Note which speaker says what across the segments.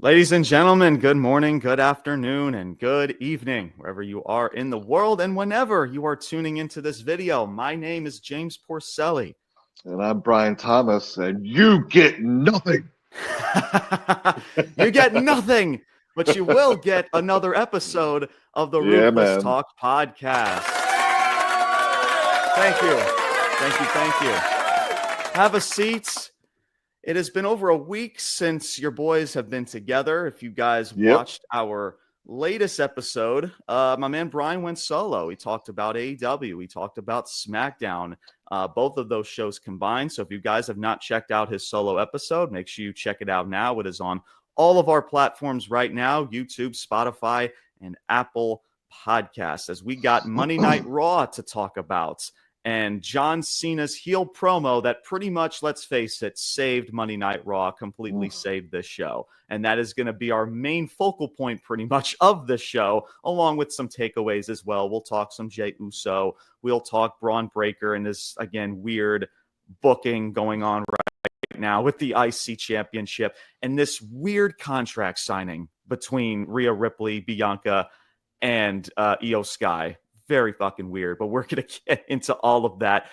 Speaker 1: Ladies and gentlemen, good morning, good afternoon, and good evening, wherever you are in the world and whenever you are tuning into this video. My name is James Porcelli.
Speaker 2: And I'm Brian Thomas, and you get nothing.
Speaker 1: You get nothing, but you will get another episode of the Ruthless Talk podcast. Thank you. Thank you. Have a seat. It has been over a week since your boys have been together. If you guys watched our latest episode, my man Brian went solo. We talked about AEW. We talked about SmackDown, both of those shows combined. So if you guys have not checked out his solo episode, make sure you check it out now. It is on all of our platforms right now, YouTube, Spotify, and Apple Podcasts, as we got Monday Night Raw to talk about. And John Cena's heel promo that pretty much, let's face it, saved Monday Night Raw, completely saved this show. And that is going to be our main focal point pretty much of this show, along with some takeaways as well. We'll talk some Jey Uso. We'll talk Braun Breaker and this, again, weird booking going on right now with the IC Championship and this weird contract signing between Rhea Ripley, Bianca, and Iyo Sky. Very fucking weird, but we're going to get into all of that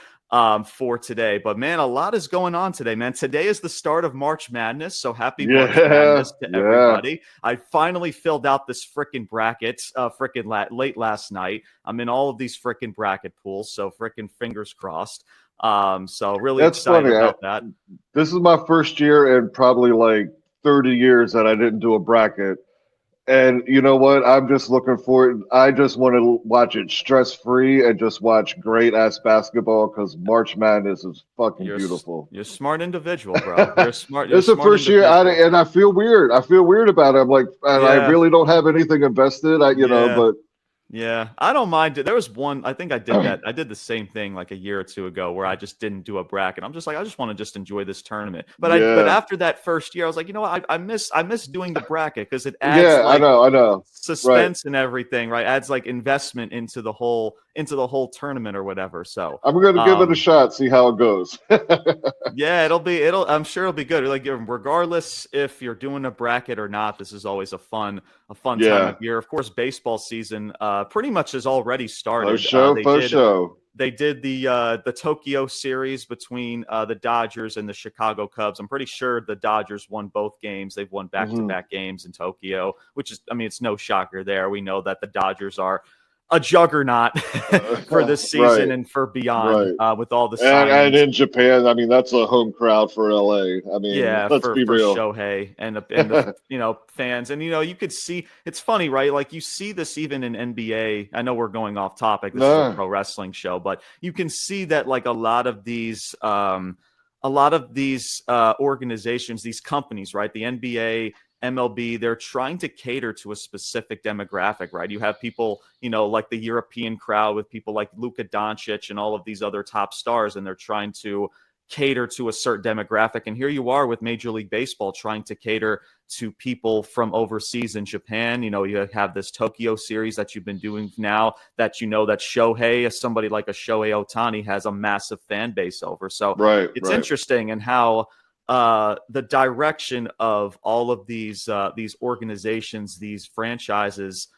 Speaker 1: for today. But, man, a lot is going on today, man. Today is the start of March Madness, so happy March Madness to everybody. I finally filled out this freaking bracket late last night. I'm in all of these freaking bracket pools, so freaking fingers crossed. So really excited about that.
Speaker 2: This is my first year in probably like 30 years that I didn't do a bracket. And you know what? I'm just looking for it. I just want to watch it stress-free and just watch great-ass basketball because March Madness is fucking beautiful.
Speaker 1: You're a smart individual, bro. You're smart.
Speaker 2: It's the first year, and I feel weird. I feel weird about it. I'm like, I really don't have anything invested, but...
Speaker 1: Yeah, I don't mind it. There was one, I think I did that. I did the same thing like a year or two ago where I just didn't do a bracket. I'm just like, I just want to just enjoy this tournament. But but after that first year, I was like, you know what? I miss doing the bracket because it adds
Speaker 2: I know.
Speaker 1: Suspense and everything, right? Adds like investment into the whole tournament or whatever. So
Speaker 2: I'm gonna give it a shot, see how it goes.
Speaker 1: Yeah, I'm sure it'll be good. Like, regardless if you're doing a bracket or not, this is always a fun time of year. Of course, baseball season pretty much has already started. They did the Tokyo series between the Dodgers and the Chicago Cubs. I'm pretty sure the Dodgers won both games. They've won back-to-back games in Tokyo, which is, I mean, it's no shocker there. We know that the Dodgers are a juggernaut for this season and for beyond with all the signings.
Speaker 2: And in Japan, I mean, that's a home crowd for LA. I mean, let's be real.
Speaker 1: For Shohei and the fans. And, you could see, it's funny, right? Like you see this even in NBA. I know we're going off topic. This is a pro wrestling show, but you can see that like a lot of these organizations, these companies, right? The NBA, MLB, they're trying to cater to a specific demographic, right? You have people, like the European crowd with people like Luka Doncic and all of these other top stars, and they're trying to cater to a certain demographic. And here you are with Major League Baseball trying to cater to people from overseas in Japan. You have this Tokyo series that you've been doing now that that Shohei, somebody like a Shohei Ohtani, has a massive fan base over. So it's interesting and how the direction of all of these organizations, these franchises,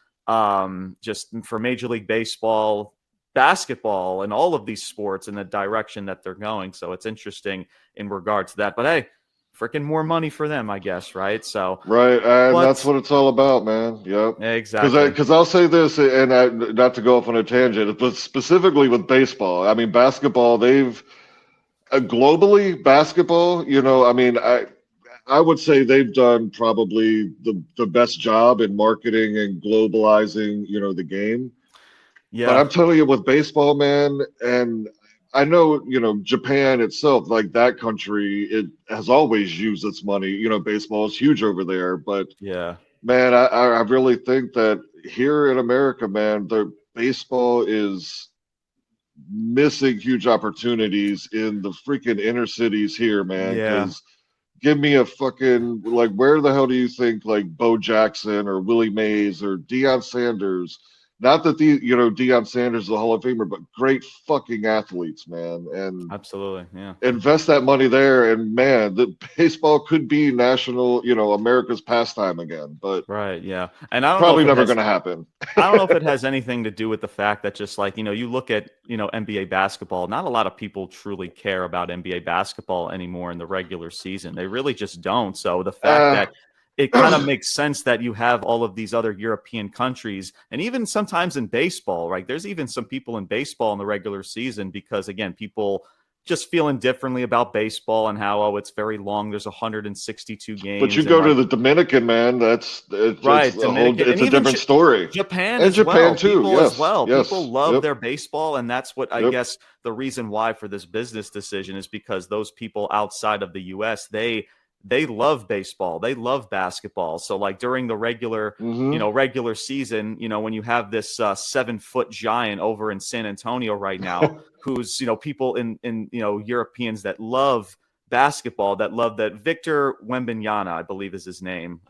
Speaker 1: just for Major League Baseball, basketball, and all of these sports, in the direction that they're going. So it's interesting in regard to that. But hey, freaking more money for them, I guess, right? So
Speaker 2: and that's what it's all about, man. Yep,
Speaker 1: exactly.
Speaker 2: Because I'll say this, and not to go off on a tangent, but specifically with baseball, I mean, basketball, they've globally, basketball, I would say they've done probably the best job in marketing and globalizing, the game. Yeah. But I'm telling you, with baseball, man, and I know, Japan itself, like that country, it has always used its money. Baseball is huge over there. But man, I really think that here in America, man, the baseball is missing huge opportunities in the freaking inner cities here, man. Because give me a fucking, like, where the hell do you think like Bo Jackson or Willie Mays or Deion Sanders, not that Deion Sanders is a Hall of Famer, but great fucking athletes, man. And
Speaker 1: absolutely, yeah.
Speaker 2: Invest that money there, and man, the baseball could be national, America's pastime again. But
Speaker 1: right, yeah. And I don't
Speaker 2: probably
Speaker 1: know if
Speaker 2: never going to happen.
Speaker 1: I don't know if it has anything to do with the fact that just like, you look at, NBA basketball, not a lot of people truly care about NBA basketball anymore in the regular season. They really just don't. So the fact that it kind of makes sense that you have all of these other European countries, and even sometimes in baseball, right? There's even some people in baseball in the regular season because, again, people just feeling differently about baseball and how, it's very long. There's 162 games.
Speaker 2: But you go to the Dominican, man.
Speaker 1: Right,
Speaker 2: it's a different story.
Speaker 1: Japan
Speaker 2: and
Speaker 1: as
Speaker 2: Japan
Speaker 1: well.
Speaker 2: too.
Speaker 1: People
Speaker 2: Yes,
Speaker 1: as well.
Speaker 2: yes,
Speaker 1: People love
Speaker 2: yep.
Speaker 1: their baseball, and that's what I guess the reason why for this business decision is because those people outside of the U.S. they love baseball. They love basketball. So like during the regular season, when you have this 7-foot giant over in San Antonio right now, who's, people in Europeans that love basketball, that love that Victor Wembanyama, I believe is his name,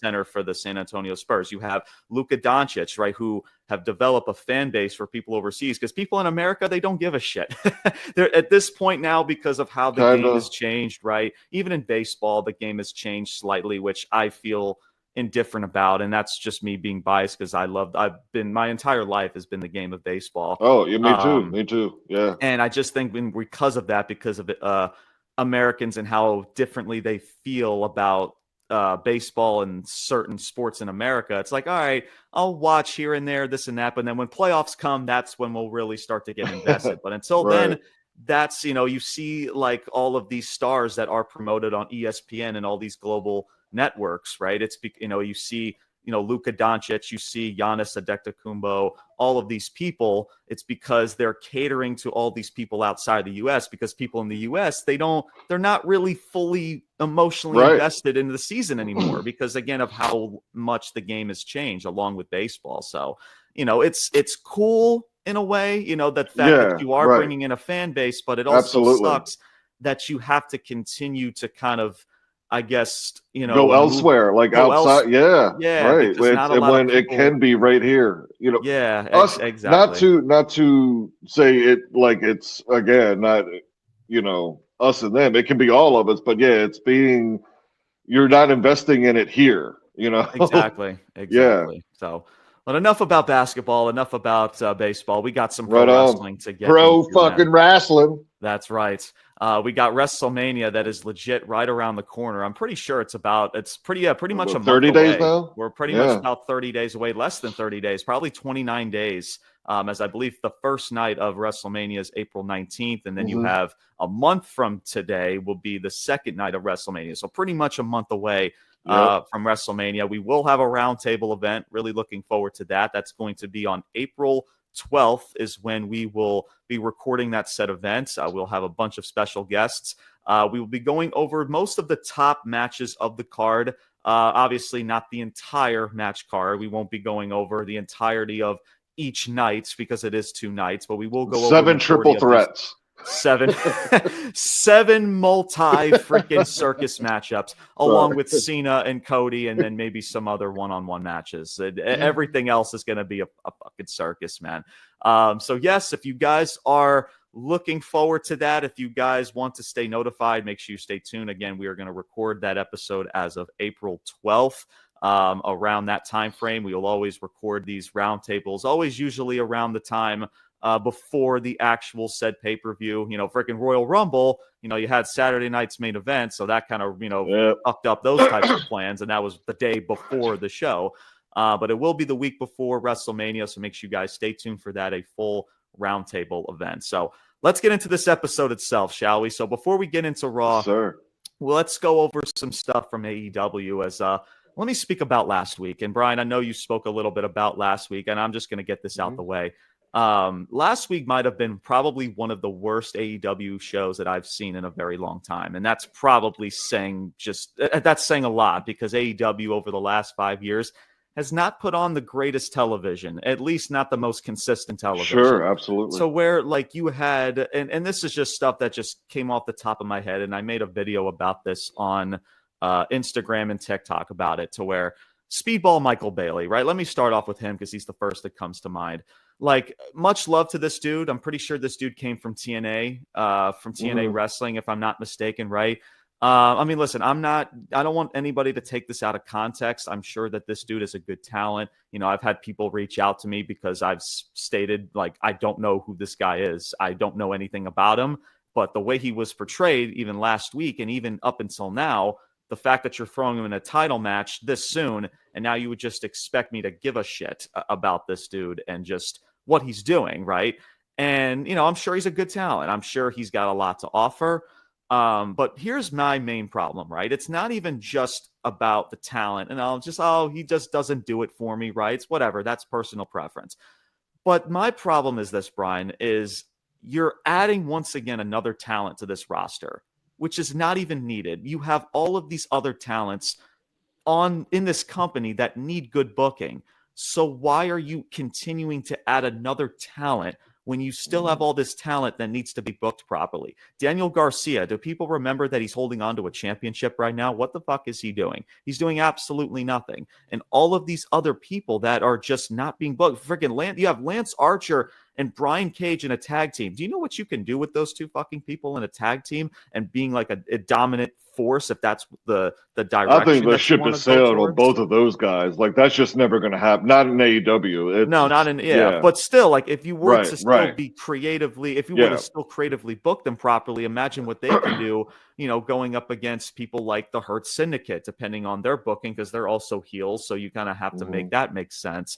Speaker 1: center for the San Antonio Spurs. You have Luka Doncic, right, who have developed a fan base for people overseas because people in America, they don't give a shit. They're at this point now because of how the game has changed, right? Even in baseball, the game has changed slightly, which I feel indifferent about, and that's just me being biased because my entire life has been the game of baseball.
Speaker 2: Oh, yeah, me too. Yeah.
Speaker 1: And I just think because of that, because of it, Americans and how differently they feel about baseball and certain sports in America. It's like, all right, I'll watch here and there, this and that. But then when playoffs come, that's when we'll really start to get invested. But until then, that's, you see like all of these stars that are promoted on ESPN and all these global networks, right? It's, you see, Luka Doncic, you see Giannis Antetokounmpo, all of these people. It's because they're catering to all these people outside the U.S. because people in the U.S. they're not really fully emotionally invested in the season anymore because, again, of how much the game has changed along with baseball. So, it's cool in a way, the fact that you are bringing in a fan base, but it also sucks that you have to continue to kind of, I guess,
Speaker 2: go elsewhere, like outside. Yeah, right. When it can be right here, exactly. Not to say it like it's again, not us and them. It can be all of us, but yeah, you're not investing in it here.
Speaker 1: Exactly.
Speaker 2: Yeah.
Speaker 1: So. But enough about basketball, enough about baseball. We got some pro wrestling to get
Speaker 2: wrestling.
Speaker 1: That's right. We got WrestleMania that is legit right around the corner. I'm pretty sure it's pretty much a month
Speaker 2: 30
Speaker 1: away.
Speaker 2: days now?
Speaker 1: We're pretty much about 30 days away, less than 30 days, probably 29 days, as I believe the first night of WrestleMania is April 19th. And then you have a month from today will be the second night of WrestleMania. So pretty much a month away from WrestleMania. We will have a roundtable event. Really looking forward to that. That's going to be on April 12th is when we will be recording that said event. We'll have a bunch of special guests. We will be going over most of the top matches of the card. Obviously not the entire match card. We won't be going over the entirety of each night because it is 2 nights, but we will go over
Speaker 2: 7 triple threats.
Speaker 1: 7 multi freaking circus matchups along with Cena and Cody and then maybe some other one-on-one matches. Everything else is going to be a fucking circus, man. So yes, if you guys are looking forward to that, if you guys want to stay notified, make sure you stay tuned. Again, we are going to record that episode as of April 12th. Around that time frame, we will always record these roundtables, always usually around the time before the actual said pay-per-view. Freaking Royal Rumble, you had Saturday night's main event, so that kind of, fucked up those types of plans, and that was the day before the show. But it will be the week before WrestleMania, so make sure you guys stay tuned for that, a full roundtable event. So let's get into this episode itself, shall we? So before we get into Raw, let's go over some stuff from AEW let me speak about last week. And Brian, I know you spoke a little bit about last week, and I'm just going to get this out the way. Last week might have been probably one of the worst AEW shows that I've seen in a very long time. And that's probably saying a lot because AEW over the last 5 years has not put on the greatest television, at least not the most consistent television.
Speaker 2: Sure, absolutely.
Speaker 1: So where like you had, and this is just stuff that just came off the top of my head. And I made a video about this on Instagram and TikTok about it, to where Speedball Michael Bailey, right? Let me start off with him because he's the first that comes to mind. Like, much love to this dude. I'm pretty sure this dude came from TNA Wrestling, if I'm not mistaken, right? I mean, listen, I don't want anybody to take this out of context. I'm sure that this dude is a good talent. You know, I've had people reach out to me because I've stated, like, I don't know who this guy is. I don't know anything about him. But the way he was portrayed, even last week and even up until now, the fact that you're throwing him in a title match this soon, and now you would just expect me to give a shit about this dude and just what he's doing, right? And, you know, I'm sure he's a good talent. I'm sure he's got a lot to offer. But here's my main problem, right? It's not even just about the talent and he just doesn't do it for me, right? It's whatever. That's personal preference. But my problem is this, Brian, is you're adding once again another talent to this roster, which is not even needed. You have all of these other talents in this company that need good booking. So why are you continuing to add another talent when you still have all this talent that needs to be booked properly? Daniel Garcia, do people remember that he's holding on to a championship right now? What the fuck is he doing? He's doing absolutely nothing. And all of these other people that are just not being booked. You have Lance Archer and Brian Cage in a tag team. Do you know what you can do with those two fucking people in a tag team and being like a dominant force, if that's the direction?
Speaker 2: I think the ship has sailed on both of those guys. Like, that's just never going to happen. Not in AEW.
Speaker 1: But still, like, if you were to still be creatively, if you were to still creatively book them properly, imagine what they can do, you know, going up against people like the Hurt Syndicate, depending on their booking, because they're also heels. So you kind of have to make that make sense.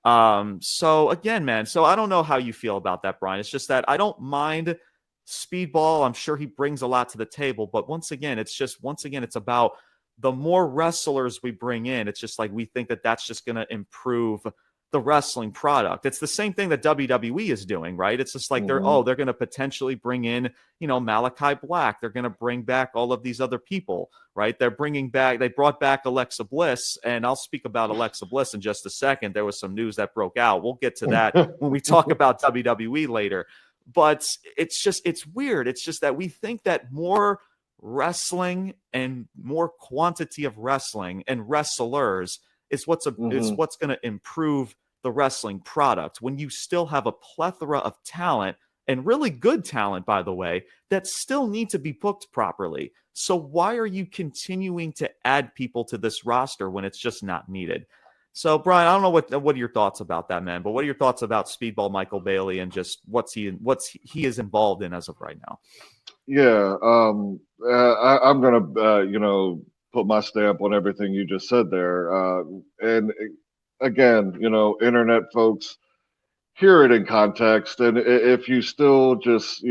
Speaker 1: So again, man, so I don't know how you feel about that, Brian. It's just that I don't mind Speedball. I'm sure he brings a lot to the table, but once again, it's about the more wrestlers we bring in. It's just like, we think that that's just going to improve the wrestling product. It's the same thing that WWE is doing, right? It's just like they're going to potentially bring in, you know, Malachi Black. They're going to bring back all of these other people, right? They brought back Alexa Bliss, and I'll speak about Alexa Bliss in just a second. There was some news that broke out. We'll get to that when we talk about WWE later. But it's weird. It's just that we think that more wrestling and more quantity of wrestling and wrestlers is what's going to improve the wrestling product, when you still have a plethora of talent, and really good talent, by the way, that still need to be booked properly. So why are you continuing to add people to this roster when it's just not needed? So, Brian, I don't know what are your thoughts about that, man, but what are your thoughts about Speedball Michael Bailey and just what's he is involved in as of right now?
Speaker 2: Yeah, I'm gonna put my stamp on everything you just said there. And again, internet folks, hear it in context, and if you still just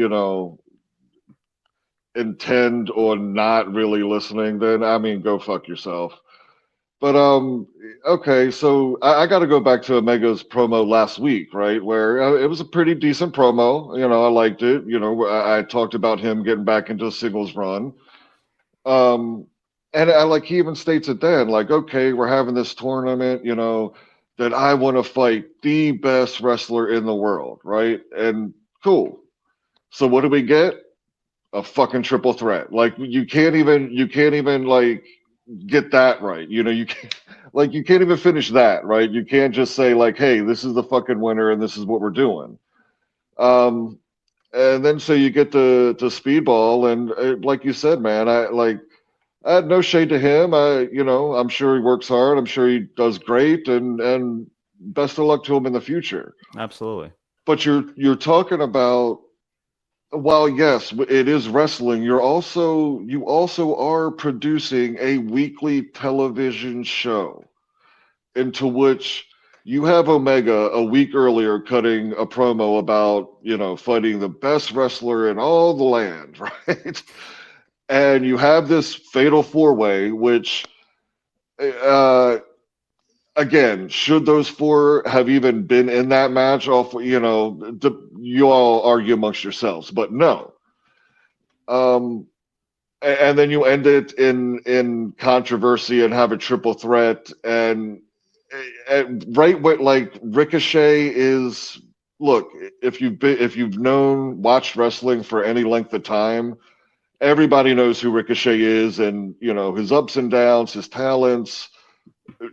Speaker 2: intend on not really listening, then I mean, go fuck yourself. But okay, so I got to go back to Omega's promo last week, right? Where it was a pretty decent promo. I liked it. I talked about him getting back into a singles run. And he even states it then, like, okay, we're having this tournament, that I want to fight the best wrestler in the world, right? And cool. So what do we get? A fucking triple threat. Like, you can't even like get that right. You can't even finish that, right? You can't just say like, hey, this is the fucking winner and this is what we're doing. And then so you get to Speedball, and like you said, man, I had no shade to him. I'm sure he works hard. I'm sure he does great, and best of luck to him in the future.
Speaker 1: Absolutely.
Speaker 2: But you're talking about, while yes, it is wrestling, you also are producing a weekly television show into which you have Omega a week earlier cutting a promo about, fighting the best wrestler in all the land, right? And you have this fatal four-way, which, again, should those four have even been in that match, you all argue amongst yourselves, but no. And then you end it in controversy and have a triple threat, and right what, like, Ricochet is. Look, if you've watched wrestling for any length of time, everybody knows who Ricochet is, and his ups and downs, his talents,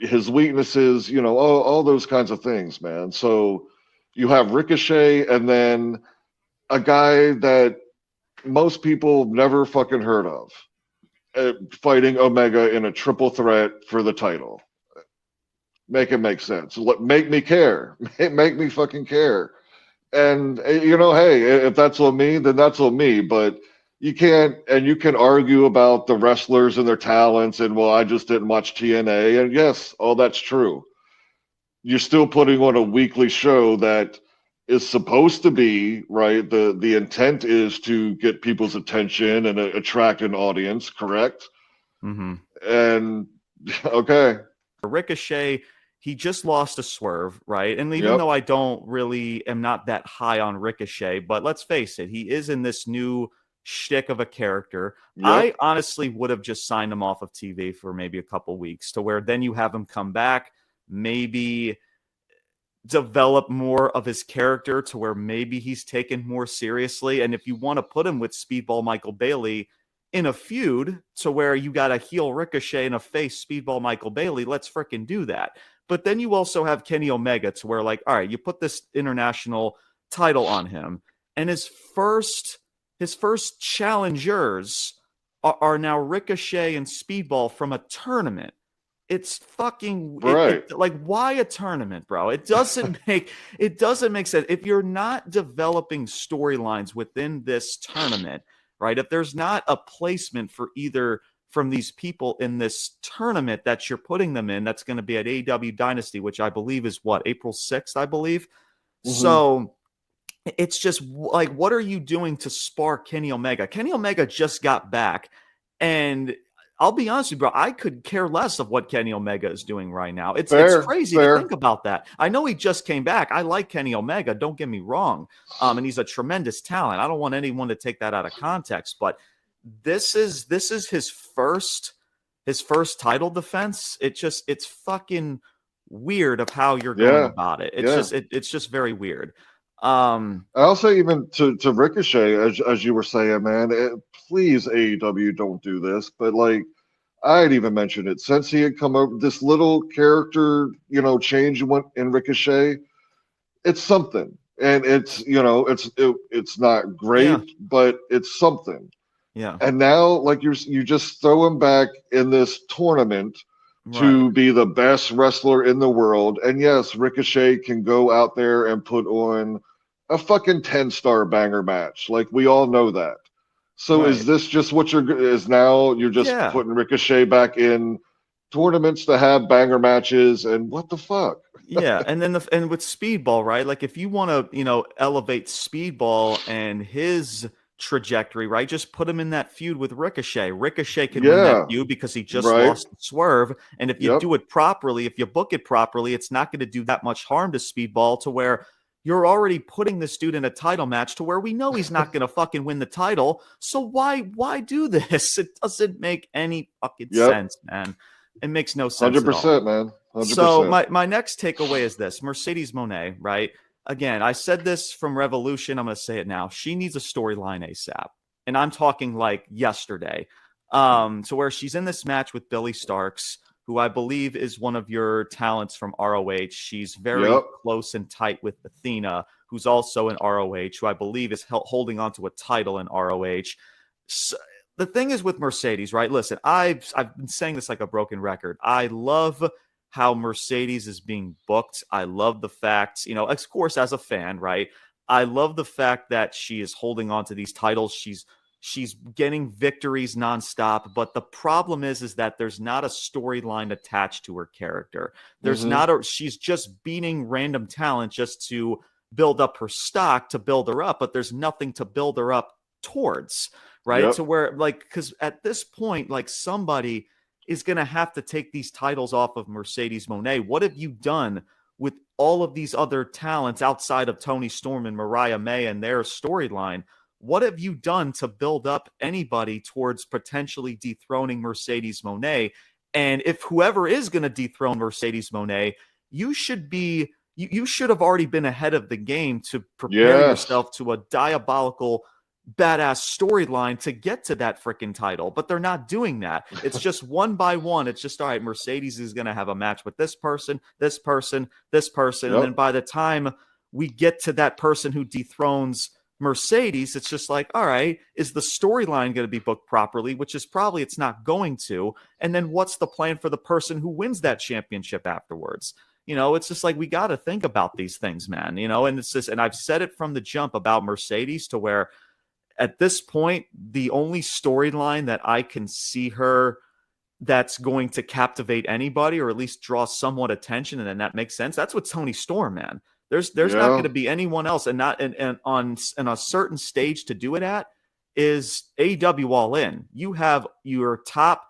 Speaker 2: his weaknesses, all those kinds of things, man. So you have Ricochet and then a guy that most people never fucking heard of fighting Omega in a triple threat for the title. Make it make sense. Make me care. Make me fucking care. And hey, if that's on me, then that's on me. But you can argue about the wrestlers and their talents, and well, I just didn't watch TNA, and yes, all that's true. You're still putting on a weekly show that is supposed to be right. The intent is to get people's attention and attract an audience, correct?
Speaker 1: Mm-hmm.
Speaker 2: And okay,
Speaker 1: Ricochet, he just lost a Swerve, right? And even though I am not that high on Ricochet, but let's face it, he is in this new shtick of a character. I honestly would have just signed him off of TV for maybe a couple weeks, to where then you have him come back, maybe develop more of his character to where maybe he's taken more seriously. And if you want to put him with Speedball Michael Bailey in a feud to where you got a heel Ricochet and a face Speedball Michael Bailey, let's freaking do that. But then you also have Kenny Omega to where, like, all right, you put this international title on him, and his first challengers are now Ricochet and Speedball from a tournament. It's fucking
Speaker 2: right.
Speaker 1: Like, why a tournament, bro? It doesn't make sense. If you're not developing storylines within this tournament, right? If there's not a placement for either from these people in this tournament that you're putting them in, that's going to be at AEW Dynasty, which I believe is April 6th, I believe. Mm-hmm. So it's just like, what are you doing to spark Kenny Omega? Kenny Omega just got back, and I'll be honest with you, bro, I could care less of what Kenny Omega is doing right now. It's crazy to think about that. I know he just came back. I like Kenny Omega, don't get me wrong. And he's a tremendous talent. I don't want anyone to take that out of context, but this is his first title defense. It's fucking weird of how you're going about it. It's just very weird.
Speaker 2: I'll say even to Ricochet, as you were saying, man, please AEW don't do this. But like I had even mentioned it, since he had come over, this little character, change in Ricochet, it's something, and it's it's not great, but it's something. Yeah. And now, like you just throw him back in this tournament to be the best wrestler in the world. And yes, Ricochet can go out there and put on a fucking 10-star banger match. Like, we all know that. So is this just what you're just putting Ricochet back in tournaments to have banger matches, and what the fuck?
Speaker 1: And then and with Speedball, right? Like, if you want to, elevate Speedball and his trajectory, right? Just put him in that feud with Ricochet. Ricochet can win that feud because he just lost the Swerve. And if you do it properly, if you book it properly, it's not going to do that much harm to Speedball, to where you're already putting this dude in a title match to where we know he's not going to fucking win the title. So why do this? It doesn't make any fucking sense, man. It makes no sense.
Speaker 2: 100%, man. 100%.
Speaker 1: So my next takeaway is this: Mercedes Moné, right? Again, I said this from Revolution. I'm going to say it now. She needs a storyline ASAP. And I'm talking like yesterday. To where she's in this match with Billy Starks, who I believe is one of your talents from ROH. She's very close and tight with Athena, who's also in ROH, who I believe is holding on to a title in ROH. So, the thing is with Mercedes, right? Listen, I've been saying this like a broken record. I love how Mercedes is being booked. I love the fact, of course, as a fan, right? I love the fact that she is holding on to these titles. She's getting victories nonstop, but the problem is that there's not a storyline attached to her character. There's she's just beating random talent just to build up her stock, to build her up, but there's nothing to build her up towards, right? To where, like, because at this point, like, somebody is going to have to take these titles off of Mercedes Moné. What have you done with all of these other talents outside of Toni Storm and Mariah May and their storyline? What have you done to build up anybody towards potentially dethroning Mercedes Moné? And if whoever is going to dethrone Mercedes Moné, you should have already been ahead of the game to prepare yourself to a diabolical badass storyline to get to that freaking title, but they're not doing that. It's just one by one. It's just, all right, Mercedes is going to have a match with this person, this person, this person. And then by the time we get to that person who dethrones Mercedes, it's just like, all right, is the storyline going to be booked properly? Which is probably it's not going to. And then what's the plan for the person who wins that championship afterwards? It's just like, we got to think about these things, man, and it's just, and I've said it from the jump about Mercedes to where at this point, the only storyline that I can see her that's going to captivate anybody or at least draw somewhat attention, and then that makes sense. That's with Toni Storm, man. There's not going to be anyone else, and on a certain stage to do it at is AEW All In. You have your top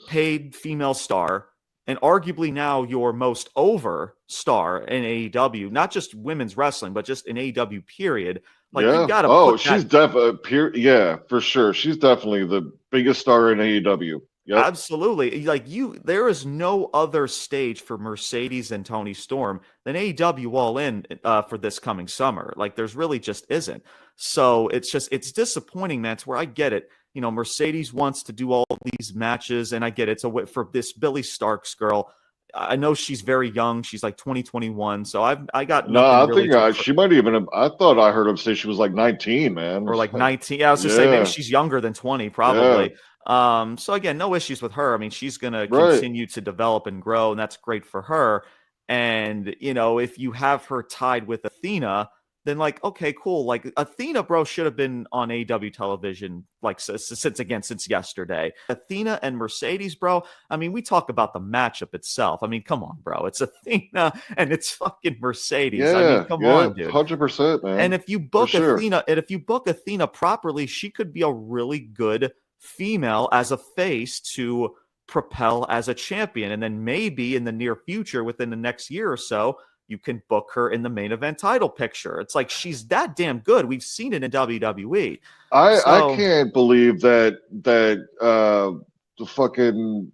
Speaker 1: paid female star, and arguably now your most over star in AEW, not just women's wrestling, but just in AEW period. Like, you got to put
Speaker 2: she's definitely, yeah, for sure. She's definitely the biggest star in AEW. Yep.
Speaker 1: Absolutely. Like, there is no other stage for Mercedes and Toni Storm than AEW All In for this coming summer. Like, there's really just isn't. So it's disappointing, man. It's where I get it. Mercedes wants to do all these matches, and I get it. So for this Billy Starks girl, I know she's very young. She's like 2021. So I got nothing.
Speaker 2: No, I think she might even have, I thought I heard him say she was like 19, man.
Speaker 1: Or like 19. Yeah, I was just saying maybe she's younger than 20, probably.
Speaker 2: Yeah.
Speaker 1: So again, no issues with her. I mean, she's going to continue to develop and grow, and that's great for her. And, if you have her tied with Athena, then like, okay, cool. Like, Athena, bro, should have been on AEW television like since yesterday. Athena and Mercedes, bro. I mean, we talk about the matchup itself. I mean, come on, bro. It's Athena and it's fucking Mercedes.
Speaker 2: Yeah,
Speaker 1: I mean, come on, dude.
Speaker 2: 100%, man.
Speaker 1: And if you book Athena properly, she could be a really good female as a face to propel as a champion. And then maybe in the near future, within the next year or so, you can book her in the main event title picture. It's like, she's that damn good. We've seen it in WWE.
Speaker 2: I can't believe that the fucking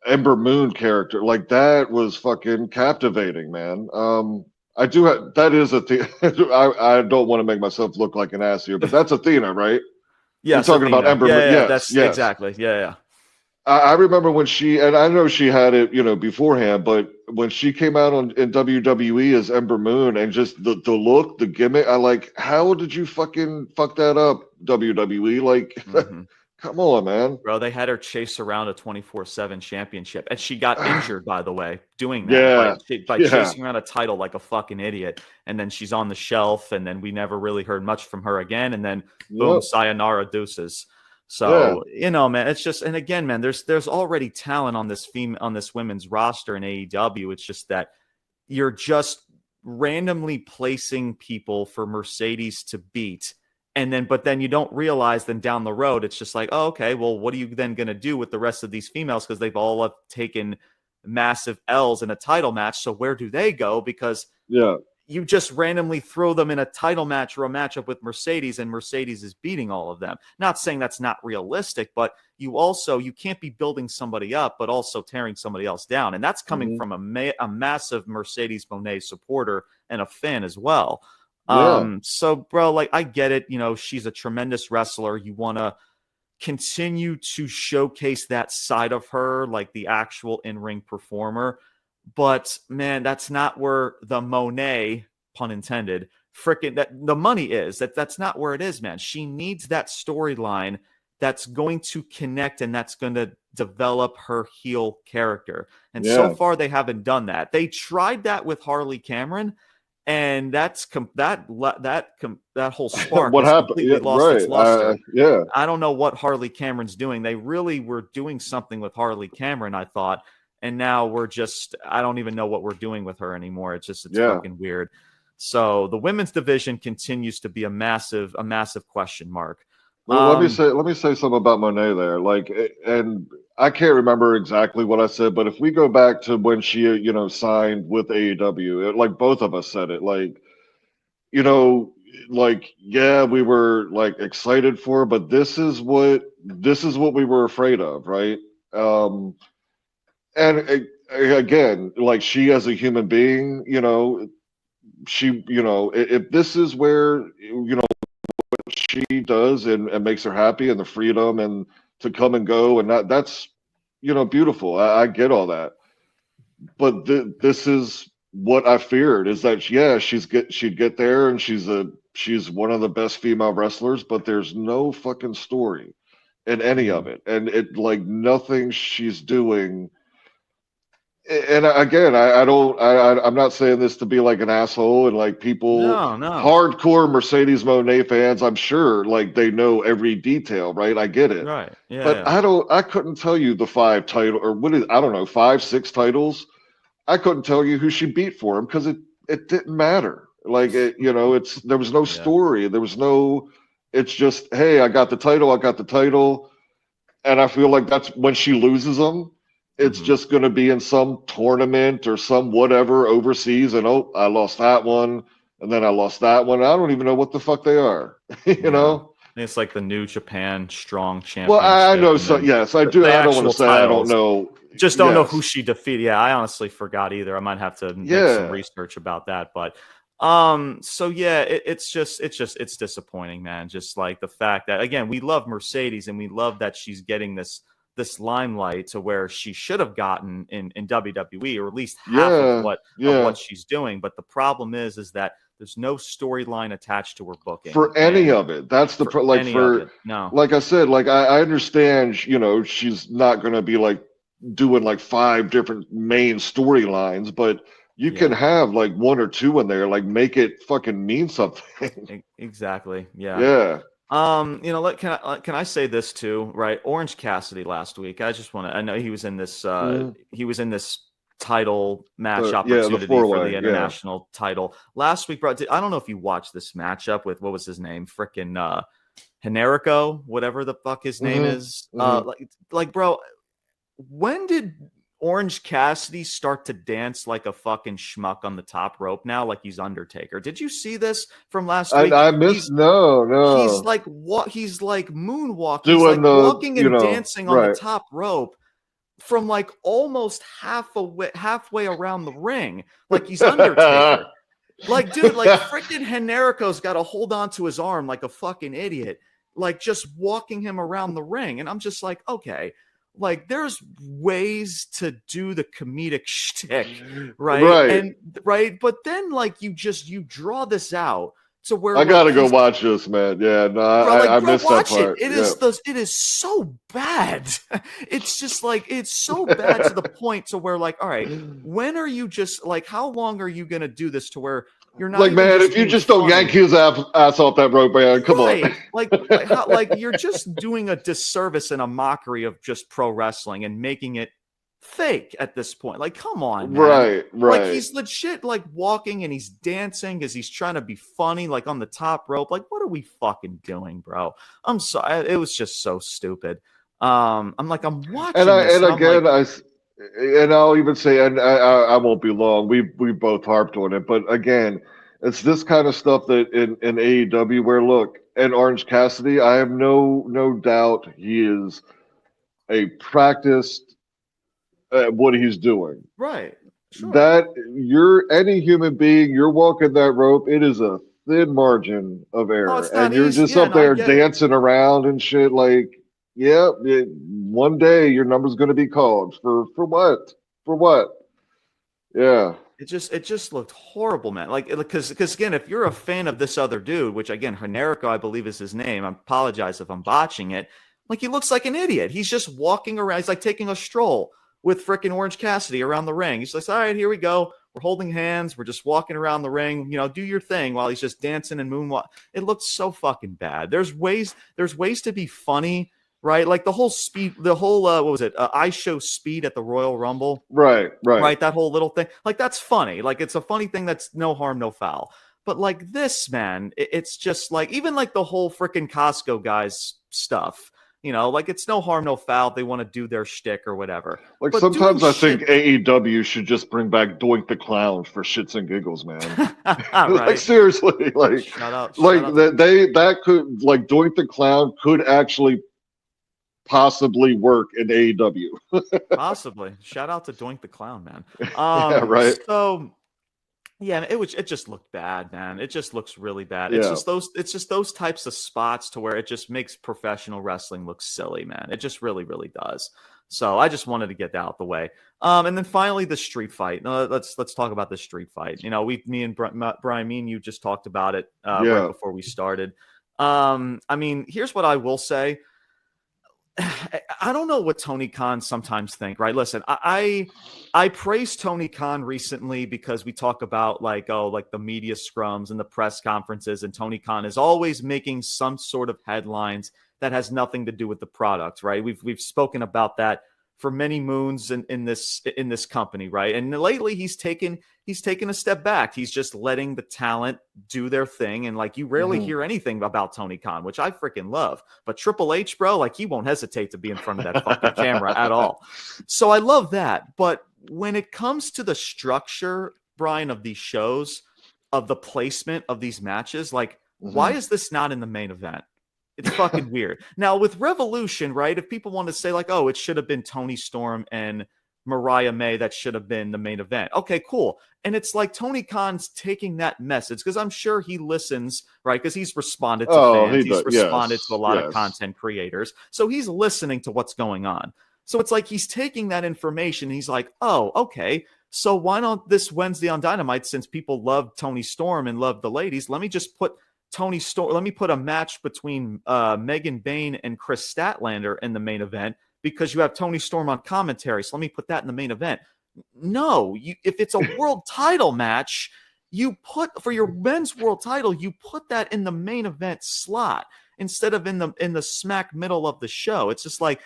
Speaker 2: Ember Moon character, like, that was fucking captivating, man. That is I don't want to make myself look like an ass here, but that's Athena, right?
Speaker 1: Yeah,
Speaker 2: you're talking about Ember Moon.
Speaker 1: Yeah, that's exactly. Yeah.
Speaker 2: I remember when and I know she had it, beforehand, but when she came out in WWE as Ember Moon, and just the look, the gimmick, I like, how did you fucking fuck that up, WWE? Like, come on, man.
Speaker 1: Bro, they had her chase around a 24/7 championship, and she got injured, by the way, doing that. By chasing around a title like a fucking idiot. And then she's on the shelf, and then we never really heard much from her again. And then, boom, sayonara, deuces. So, man, it's just, and again, man, there's already talent on this women's roster in AEW. It's just that you're just randomly placing people for Mercedes to beat. But then you don't realize, then down the road, it's just like, oh, okay, well, what are you then going to do with the rest of these females? Because they've all taken massive L's in a title match. So where do they go? Because you just randomly throw them in a title match or a matchup with Mercedes, and Mercedes is beating all of them. Not saying that's not realistic, but you can't be building somebody up, but also tearing somebody else down. And that's coming from a massive Mercedes Moné supporter and a fan as well. So, bro, like, I get it. She's a tremendous wrestler. You want to continue to showcase that side of her, like the actual in-ring performer. But, man, that's not where the Monet, pun intended, the money is. That's not where it is, man. She needs that storyline that's going to connect and that's going to develop her heel character. And so far, they haven't done that. They tried that with Harley Cameron, and that whole spark
Speaker 2: what happened?
Speaker 1: Completely lost its luster.
Speaker 2: Yeah.
Speaker 1: I don't know what Harley Cameron's doing. They really were doing something with Harley Cameron, I thought. And now I don't even know what we're doing with her anymore. It's fucking weird. So the women's division continues to be a massive question mark.
Speaker 2: Well, let me say something about Monet there. Like, and I can't remember exactly what I said, but if we go back to when she, signed with AEW, like, both of us said it, like, like, yeah, we were like excited for her, but this is what we were afraid of, right? And again, like, she as a human being, if this is where, what she she does and makes her happy, and the freedom and to come and go, and that's beautiful. I get all that, but this is what I feared, is that she'd get there, and she's one of the best female wrestlers, but there's no fucking story in any of it, and it like nothing she's doing. And again, I'm not saying this to be like an asshole, and like people, hardcore Mercedes Moné fans, I'm sure like they know every detail, right? I get it,
Speaker 1: right? Yeah,
Speaker 2: but I couldn't tell you the 5 title, or what is, I don't know, 5, 6 titles. I couldn't tell you who she beat for him because it didn't matter. Like there was no story, there was no. It's just, hey, I got the title, and I feel like that's when she loses them. It's just going to be in some tournament or some whatever overseas, and I lost that one, and then I lost that one. I don't even know what the fuck they are. you know,
Speaker 1: it's like the New Japan Strong Championship.
Speaker 2: Well, I know. So yes, I do. I don't want to say titles. I don't know.
Speaker 1: Just don't know who she defeated. Yeah, I honestly forgot either. I might have to make some research about that. But so yeah, it's disappointing, man. Just like the fact that, again, we love Mercedes, and we love that she's getting this limelight to where she should have gotten in WWE, or at least half of what she's doing. But the problem is that there's no storyline attached to her booking
Speaker 2: for any of it. That's the like I said, like I understand, she's not going to be like doing like 5 different main storylines, but you can have like 1 or 2 in there, like make it fucking mean something.
Speaker 1: Exactly.
Speaker 2: Yeah.
Speaker 1: Can I say this too? Right, Orange Cassidy last week. I know he was in this. He was in this title match opportunity for the international title last week, bro. I don't know if you watched this matchup with, what was his name, frickin' Generico, whatever the fuck his name is. Like, bro, when did Orange Cassidy start to dance like a fucking schmuck on the top rope now, like he's Undertaker? Did you see this from last week?
Speaker 2: I missed. No.
Speaker 1: He's like He's like moonwalking. He's like walking and dancing on the top rope from like almost halfway around the ring, like he's Undertaker. Like, dude, like freaking Generico's got to hold on to his arm like a fucking idiot, like just walking him around the ring, and I'm just like, okay. Like, there's ways to do the comedic shtick, right? But then, like, you draw this out to where
Speaker 2: I gotta go watch this, man. Yeah, no, I missed that part.
Speaker 1: It is so bad. It's just like, it's so bad to the point to where, like, all right, when are you just like, how long are you gonna do this to where you're not
Speaker 2: like, man, if you just don't yank his ass off that rope, man, come on.
Speaker 1: Like you're just doing a disservice and a mockery of just pro wrestling and making it fake at this point. Like, come on, man.
Speaker 2: Right.
Speaker 1: Like, he's legit like walking and he's dancing as he's trying to be funny, like on the top rope. Like, what are we fucking doing, bro? I'm sorry. It was just so stupid. I'm watching this,
Speaker 2: and I'll even say, and I won't be long. We both harped on it, but again, it's this kind of stuff that in AEW, where look, and Orange Cassidy, I have no doubt he is a practiced at what he's doing.
Speaker 1: Right. Sure.
Speaker 2: That you're any human being, you're walking that rope. It is a thin margin of error, and you're just up there dancing around and shit. Like, one day your number's going to be called for what? For what? Yeah.
Speaker 1: It just looked horrible, man. Like, because again, if you're a fan of this other dude, which again, Generico, I believe is his name. I apologize if I'm botching it. Like, he looks like an idiot. He's just walking around. He's like taking a stroll with frickin' Orange Cassidy around the ring. He's like, all right, here we go. We're holding hands. We're just walking around the ring. Do your thing while he's just dancing and moonwalk. It looks so fucking bad. There's ways to be funny. Right, like the whole what was it? I Show Speed at the Royal Rumble.
Speaker 2: Right.
Speaker 1: That whole little thing, like, that's funny. Like, it's a funny thing that's no harm, no foul. But like this, man, it's just like, even like the whole freaking Costco guys stuff. Like, it's no harm, no foul. They want to do their shtick or whatever.
Speaker 2: Like, but sometimes I think AEW should just bring back Doink the Clown for shits and giggles, man. Like, seriously, like,
Speaker 1: shout out.
Speaker 2: That could, like, Doink the Clown could actually possibly work in AEW.
Speaker 1: Possibly. Shout out to Doink the Clown, man.
Speaker 2: Yeah, right.
Speaker 1: So Yeah, it just looked bad, man. It just looks really bad.
Speaker 2: Yeah.
Speaker 1: It's just those types of spots to where it just makes professional wrestling look silly, man. It just really, really does. So I just wanted to get that out the way. And then finally the street fight. Let's talk about the street fight. You know, me and Brian, me and you just talked about it right before we started. I mean, here's what I will say. I don't know what Tony Khan sometimes think, right? Listen, I praised Tony Khan recently because we talk about like the media scrums and the press conferences, and Tony Khan is always making some sort of headlines that has nothing to do with the product, right? We've spoken about that for many moons in this company, right? And lately he's taken a step back. He's just letting the talent do their thing. And like, you rarely hear anything about Tony Khan, which I freaking love. But Triple H, bro, like, he won't hesitate to be in front of that fucking camera at all. So I love that. But when it comes to the structure, Brian, of these shows, of the placement of these matches, like, why is this not in the main event? It's fucking weird. Now, with Revolution, right, if people want to say like, oh, it should have been Tony Storm and Mariah May, that should have been the main event. Okay, cool. And it's like Tony Khan's taking that message, because I'm sure he listens, right? Because he's responded to fans. He's responded to a lot of content creators. So he's listening to what's going on. So it's like he's taking that information and he's like, oh, okay. So why not this Wednesday on Dynamite, since people love Tony Storm and love the ladies, let me just put Tony Storm, let me put a match between Megan Bayne and Chris Statlander in the main event, because you have Tony Storm on commentary. So let me put that in the main event. No, if it's a world title match, you put, for your men's world title, you put that in the main event slot instead of in the smack middle of the show. It's just like,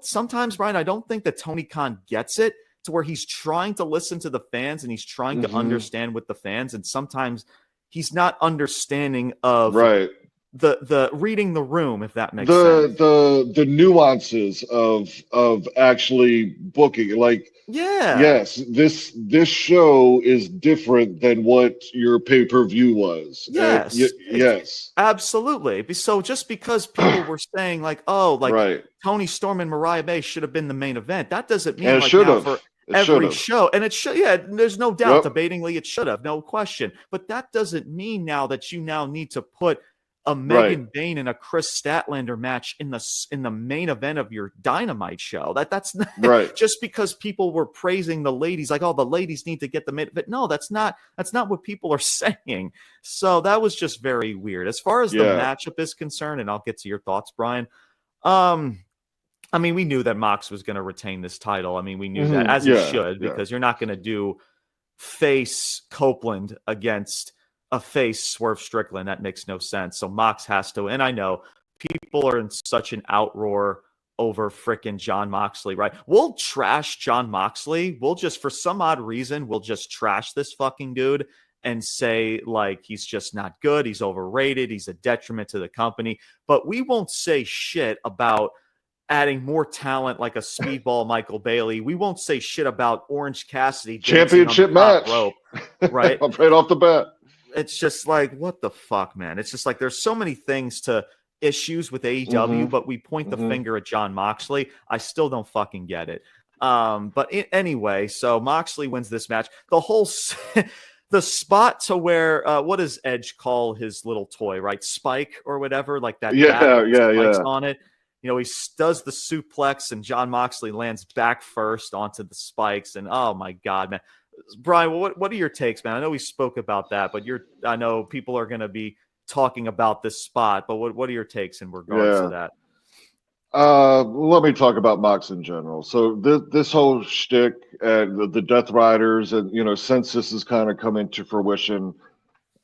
Speaker 1: sometimes, Brian, I don't think that Tony Khan gets it, to where he's trying to listen to the fans and he's trying to understand with the fans. And sometimes he's not understanding of the reading the room, if that makes sense.
Speaker 2: The nuances of actually booking. Like, yes, this show is different than what your pay-per-view was.
Speaker 1: Yes.
Speaker 2: Yes.
Speaker 1: Absolutely. So just because people were saying like, oh, like Tony Storm and Mariah May should have been the main event, that doesn't mean like now for every show. And it should, there's no doubt, debatingly, it should have, no question. But that doesn't mean now that you now need to put a Megan Bayne and a Chris Statlander match in the main event of your Dynamite show. That's not just because people were praising the ladies, like, oh, the ladies need to get the main event. No, that's not what people are saying. So that was just very weird. As far as the matchup is concerned, and I'll get to your thoughts, Brian. I mean, we knew that Mox was going to retain this title. I mean, we knew that, as he should, because you're not going to do face Copeland against a face Swerve Strickland. That makes no sense. So Mox has to, and I know people are in such an outroar over frickin' Jon Moxley, right? We'll trash Jon Moxley. We'll just, for some odd reason, we'll just trash this fucking dude and say, like, he's just not good. He's overrated. He's a detriment to the company. But we won't say shit about adding more talent like a speedball Michael Bailey. We won't say shit about Orange Cassidy
Speaker 2: championship match
Speaker 1: rope, right?
Speaker 2: Right off the bat.
Speaker 1: It's just like, what the fuck, man? It's just like, there's so many things to issues with AEW, but we point the finger at Jon Moxley. I still don't fucking get it. But anyway, so Moxley wins this match. The whole the spot to where what does Edge call his little toy, right? Spike or whatever, like that. Spikes on it. You know, he does the suplex and Jon Moxley lands back first onto the spikes. And oh my God, man. Brian, what are your takes, man? I know we spoke about that, but I know people are going to be talking about this spot, but what are your takes in regards to that?
Speaker 2: Let me talk about Mox in general. So this whole shtick and the Death Riders, and, you know, since this has kind of come into fruition,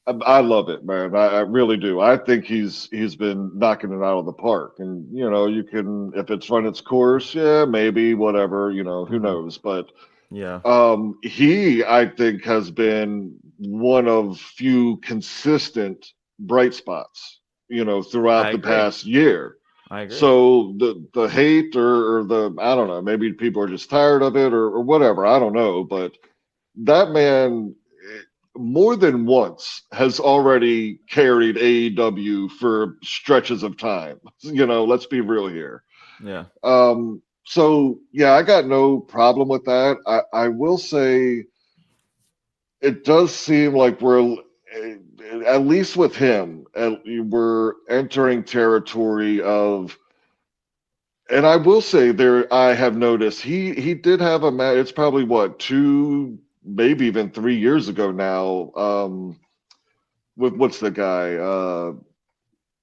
Speaker 2: I love it, man. I really do. I think he's been knocking it out of the park. And, you know, you can, if it's run its course, maybe, whatever, you know, who knows. But he, I think, has been one of few consistent bright spots, you know, throughout the past year.
Speaker 1: I agree.
Speaker 2: So the hate or the, I don't know, maybe people are just tired of it or whatever. I don't know. But that man, more than once, has already carried AEW for stretches of time. You know, let's be real here.
Speaker 1: Yeah.
Speaker 2: So, I got no problem with that. I will say it does seem like we're, at least with him, we're entering territory of, and I will say I have noticed he did have a match. It's probably what, 2, maybe even 3 years ago now. With what's the guy?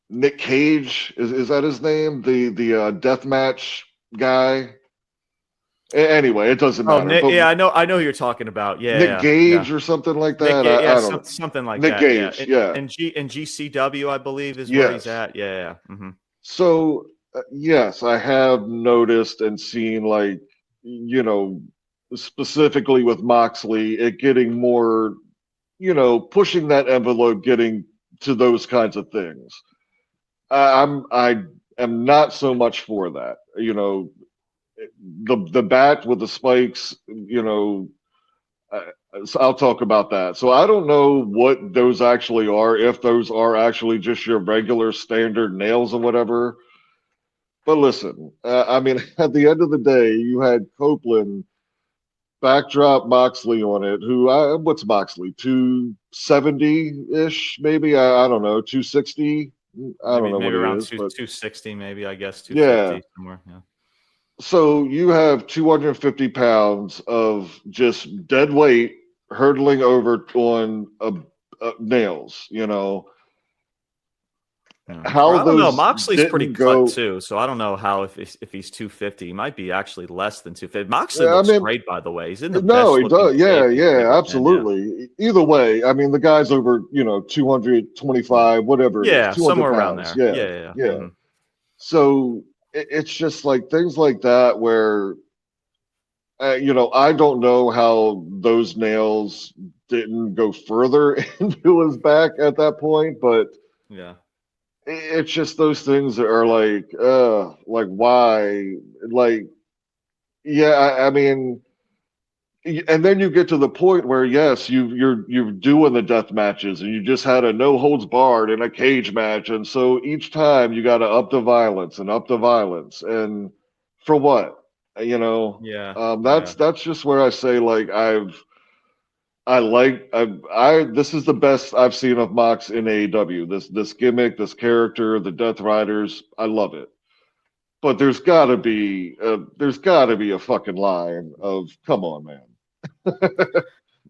Speaker 2: Nick Cage, is that his name? The death match guy. Anyway, it doesn't matter.
Speaker 1: Nick,
Speaker 2: but
Speaker 1: I know who you're talking about. Yeah,
Speaker 2: Nick Gage or something like that.
Speaker 1: Nick,
Speaker 2: I don't know.
Speaker 1: Something like
Speaker 2: Nick
Speaker 1: that.
Speaker 2: Gage, yeah.
Speaker 1: And GCW, I believe, is where he's at. Yeah. Mm-hmm.
Speaker 2: So yes, I have noticed and seen, like, specifically with Moxley, it getting more, pushing that envelope, getting to those kinds of things. I am not so much for that. The bat with the spikes. So I'll talk about that. So I don't know what those actually are, if those are actually just your regular standard nails or whatever. But listen, I mean, at the end of the day, you had Copeland backdrop Moxley on it. What's Moxley? 270-ish, maybe? I don't know. 260? I don't know
Speaker 1: maybe
Speaker 2: what
Speaker 1: around
Speaker 2: it is.
Speaker 1: 260, maybe, I guess. 250 somewhere. Yeah.
Speaker 2: So you have 250 pounds of just dead weight hurtling over on nails, How
Speaker 1: I don't know.
Speaker 2: those
Speaker 1: Moxley's pretty
Speaker 2: go,
Speaker 1: cut too, so I don't know how if he's 250, he might be actually less than 250. Moxley looks great, by the way. He's in the best
Speaker 2: he does. Yeah,
Speaker 1: Yeah.
Speaker 2: absolutely. Either way, I mean, the guy's over 225, whatever.
Speaker 1: Yeah,
Speaker 2: 200
Speaker 1: somewhere
Speaker 2: pounds.
Speaker 1: around there.
Speaker 2: Yeah.
Speaker 1: Mm-hmm.
Speaker 2: So it's just like things like that where, I don't know how those nails didn't go further into his back at that point, but
Speaker 1: yeah.
Speaker 2: It's just those things that are like why? Like, yeah, I mean, and then you get to the point where, yes, you're doing the death matches, and you just had a no holds barred and a cage match, and so each time you got to up the violence, and for what? That's just where I say, like, this is the best I've seen of Mox in AEW. This gimmick, this character, the Death Riders, I love it. But there's gotta be a fucking line of, come on, man.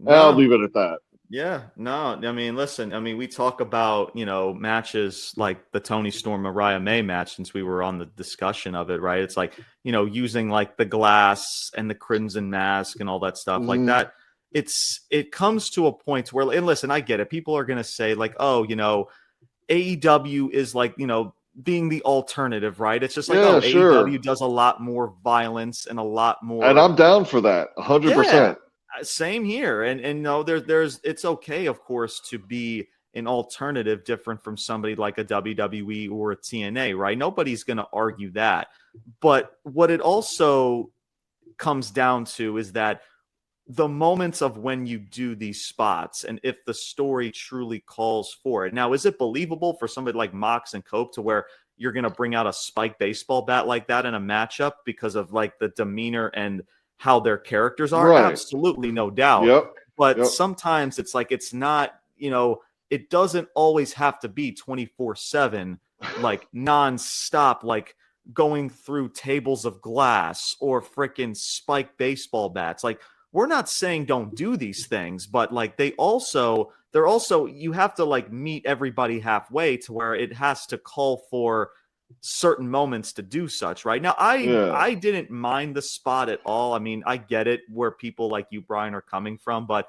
Speaker 2: I'll leave it at that.
Speaker 1: Yeah, no, I mean, listen, I mean, we talk about, matches like the Toni Storm Mariah May match, since we were on the discussion of it, right? It's like, using like the glass and the crimson mask and all that stuff like that. It comes to a point where, and listen, I get it. People are going to say, like, oh, AEW is like, being the alternative, right? It's just like, AEW does a lot more violence and a lot more.
Speaker 2: And I'm down for that, 100%.
Speaker 1: Same here. And no, there's it's okay, of course, to be an alternative different from somebody like a WWE or a TNA, right? Nobody's going to argue that. But what it also comes down to is that the moments of when you do these spots, and if the story truly calls for it. Now, is it believable for somebody like Mox and Cope to where you're going to bring out a spike baseball bat like that in a matchup because of like the demeanor and how their characters are? Right. Absolutely, no doubt. But sometimes it's like, it's not, it doesn't always have to be 24/7, like nonstop, like going through tables of glass or freaking spike baseball bats. Like, we're not saying don't do these things, but like they're also, you have to like meet everybody halfway to where it has to call for certain moments to do such, right? Now, I didn't mind the spot at all. I mean, I get it where people like you, Brian, are coming from, but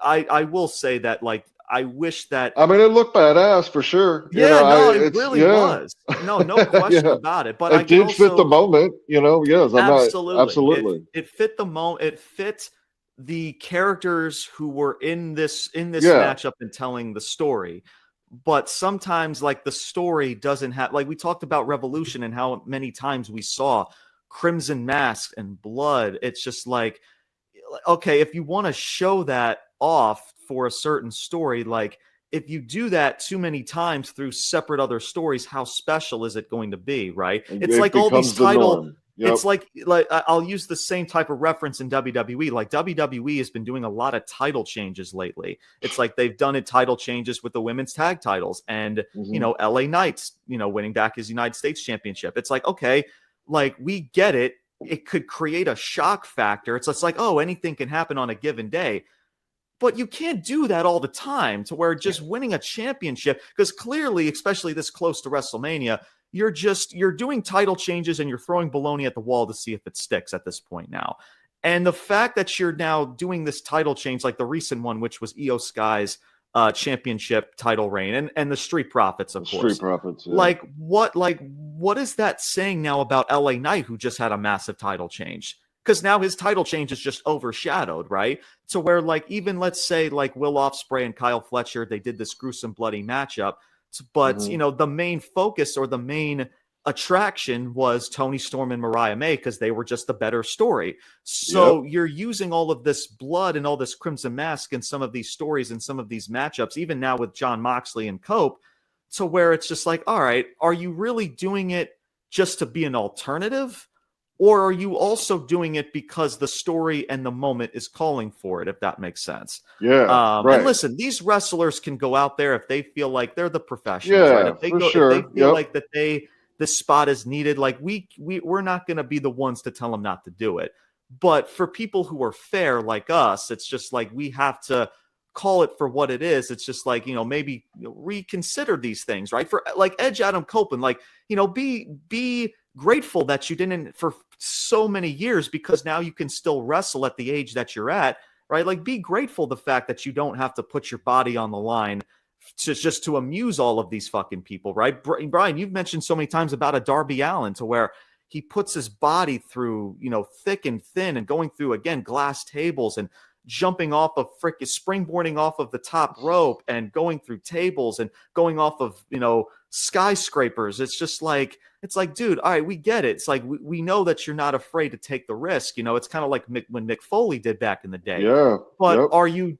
Speaker 1: I will say that, like, I wish that.
Speaker 2: I mean, it looked badass for sure.
Speaker 1: It really was. No question about it. But
Speaker 2: it did fit the moment. Yes,
Speaker 1: absolutely. It fit the moment. It fit the characters who were in this matchup and telling the story. But sometimes, like, the story doesn't have, like, we talked about Revolution and how many times we saw crimson masks and blood. It's just like, okay, if you want to show that off for a certain story, like, if you do that too many times through separate other stories, how special is it going to be, right? It's like all these It's like I'll use the same type of reference in WWE. Like WWE has been doing a lot of title changes lately. It's like they've done title changes with the women's tag titles and, LA Knights, winning back his United States championship. It's like, okay, like we get it. It could create a shock factor. It's like, oh, anything can happen on a given day. But you can't do that all the time to where just winning a championship, because clearly, especially this close to WrestleMania, you're doing title changes and you're throwing baloney at the wall to see if it sticks at this point now. And the fact that you're now doing this title change, like the recent one, which was Iyo Sky's championship title reign, and the Street Profits, of course.
Speaker 2: Street Profits. Yeah.
Speaker 1: What is that saying now about LA Knight, who just had a massive title change? Because now his title change is just overshadowed, right? So where, like, even let's say like Will Ospreay and Kyle Fletcher, they did this gruesome, bloody matchup, but the main focus or the main attraction was Toni Storm and Mariah May, because they were just the better story. So you're using all of this blood and all this Crimson Mask in some of these stories and some of these matchups, even now with Jon Moxley and Cope, to where it's just like, all right, are you really doing it just to be an alternative? Or are you also doing it because the story and the moment is calling for it, if that makes sense?
Speaker 2: Yeah, right.
Speaker 1: And listen, these wrestlers can go out there if they feel like they're the professionals, right? If they feel like that this spot is needed, like we're not going to be the ones to tell them not to do it. But for people who are fair like us, it's just like we have to call it for what it is. It's just like, maybe reconsider these things, right? For like Edge, Adam Copeland, like, be grateful that you didn't for so many years, because now you can still wrestle at the age that you're at, right? Like, be grateful the fact that you don't have to put your body on the line just to amuse all of these fucking people, right? Brian, you've mentioned so many times about a Darby Allin, to where he puts his body through, thick and thin, and going through, again, glass tables and jumping off of springboarding off of the top rope and going through tables and going off of, skyscrapers. It's like, dude, all right, we get it. It's like, we know that you're not afraid to take the risk. It's kind of like when Mick Foley did back in the day.
Speaker 2: Yeah.
Speaker 1: But are you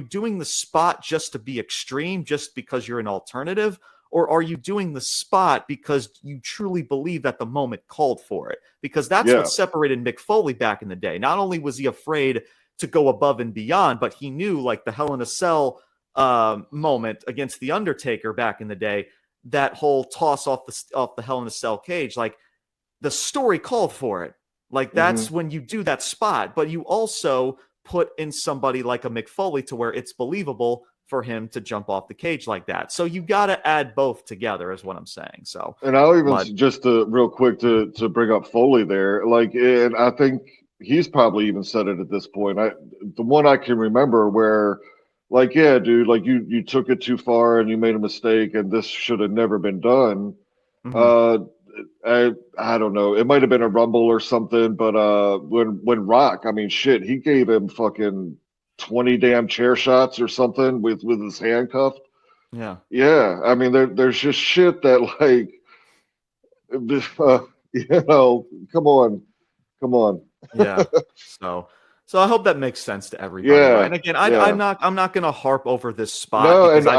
Speaker 1: doing the spot just to be extreme, just because you're an alternative? Or are you doing the spot because you truly believe that the moment called for it? Because that's what separated Mick Foley back in the day. Not only was he afraid to go above and beyond, but he knew, like the Hell in a Cell moment against The Undertaker back in the day, that whole toss off the Hell in a Cell cage, like the story called for it. Like that's when you do that spot, but you also put in somebody like a Mick Foley to where it's believable for him to jump off the cage like that. So you got to add both together, is what I'm saying. So,
Speaker 2: and I'll even just real quick to bring up Foley there, like, and I think he's probably even said it at this point. The one I can remember where, like, yeah, dude, like you took it too far and you made a mistake and this should have never been done. I don't know. It might have been a Rumble or something, but when Rock, I mean, shit, he gave him fucking 20 damn chair shots or something with his handcuff.
Speaker 1: Yeah.
Speaker 2: Yeah. I mean, there's just shit that, like, come on.
Speaker 1: Yeah. So I hope that makes sense to everybody.
Speaker 2: Yeah.
Speaker 1: Right? And again, I'm not going to harp over this spot.
Speaker 2: No, and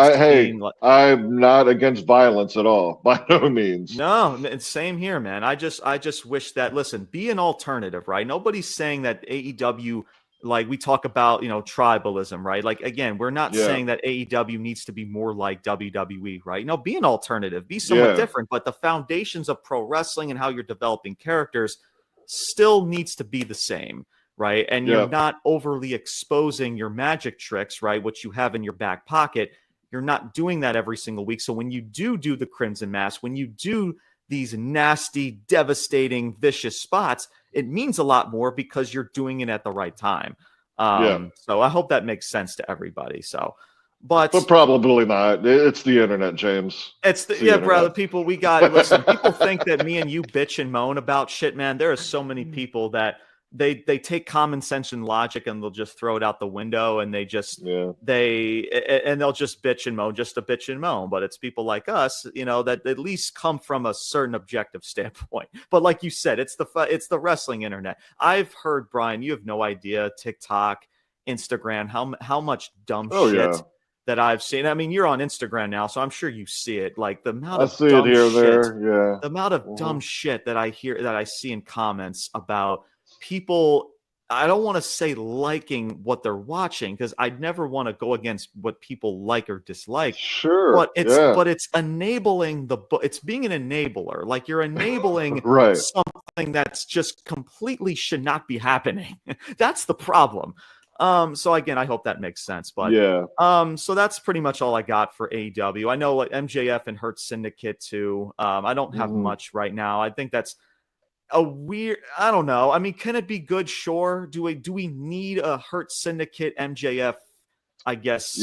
Speaker 2: I'm not against violence at all, by no means.
Speaker 1: No, and same here, man. I just wish that, listen, be an alternative, right? Nobody's saying that AEW, like we talk about, tribalism, right? Like, again, we're not saying that AEW needs to be more like WWE, right? No, be an alternative, be somewhat different, but the foundations of pro wrestling and how you're developing characters still needs to be the same, right? And you're not overly exposing your magic tricks, right? What you have in your back pocket. You're not doing that every single week. So when you do the Crimson Mask, when you do these nasty, devastating, vicious spots, it means a lot more because you're doing it at the right time. So I hope that makes sense to everybody. So, but probably not. It's the internet, James. It's the internet. Brother. People, listen, people think that me and you bitch and moan about shit, man. There are so many people that they take common sense and logic and they'll just throw it out the window, and they just they'll just bitch and moan just to bitch and moan. But it's people like us, that at least come from a certain objective standpoint. But like you said, it's the wrestling internet. I've heard, Brian, you have no idea, TikTok, Instagram, how much dumb shit that I've seen. I mean, you're on Instagram now, so I'm sure you see it. Like the amount
Speaker 2: I
Speaker 1: of
Speaker 2: see
Speaker 1: dumb
Speaker 2: it here,
Speaker 1: shit,
Speaker 2: there, yeah.
Speaker 1: the amount of dumb shit that I see in comments about people. I don't want to say liking what they're watching, because I'd never want to go against what people like or dislike.
Speaker 2: Sure.
Speaker 1: But it's enabling it's being an enabler. Like you're enabling
Speaker 2: right.
Speaker 1: something that's just completely should not be happening. That's the problem. So again, I hope that makes sense. But
Speaker 2: yeah.
Speaker 1: So that's pretty much all I got for AEW. I know like MJF and Hurt Syndicate too. I don't have much right now. I think that's a weird, I don't know. I mean, can it be good? Sure. Do we need a Hurt Syndicate MJF, I guess,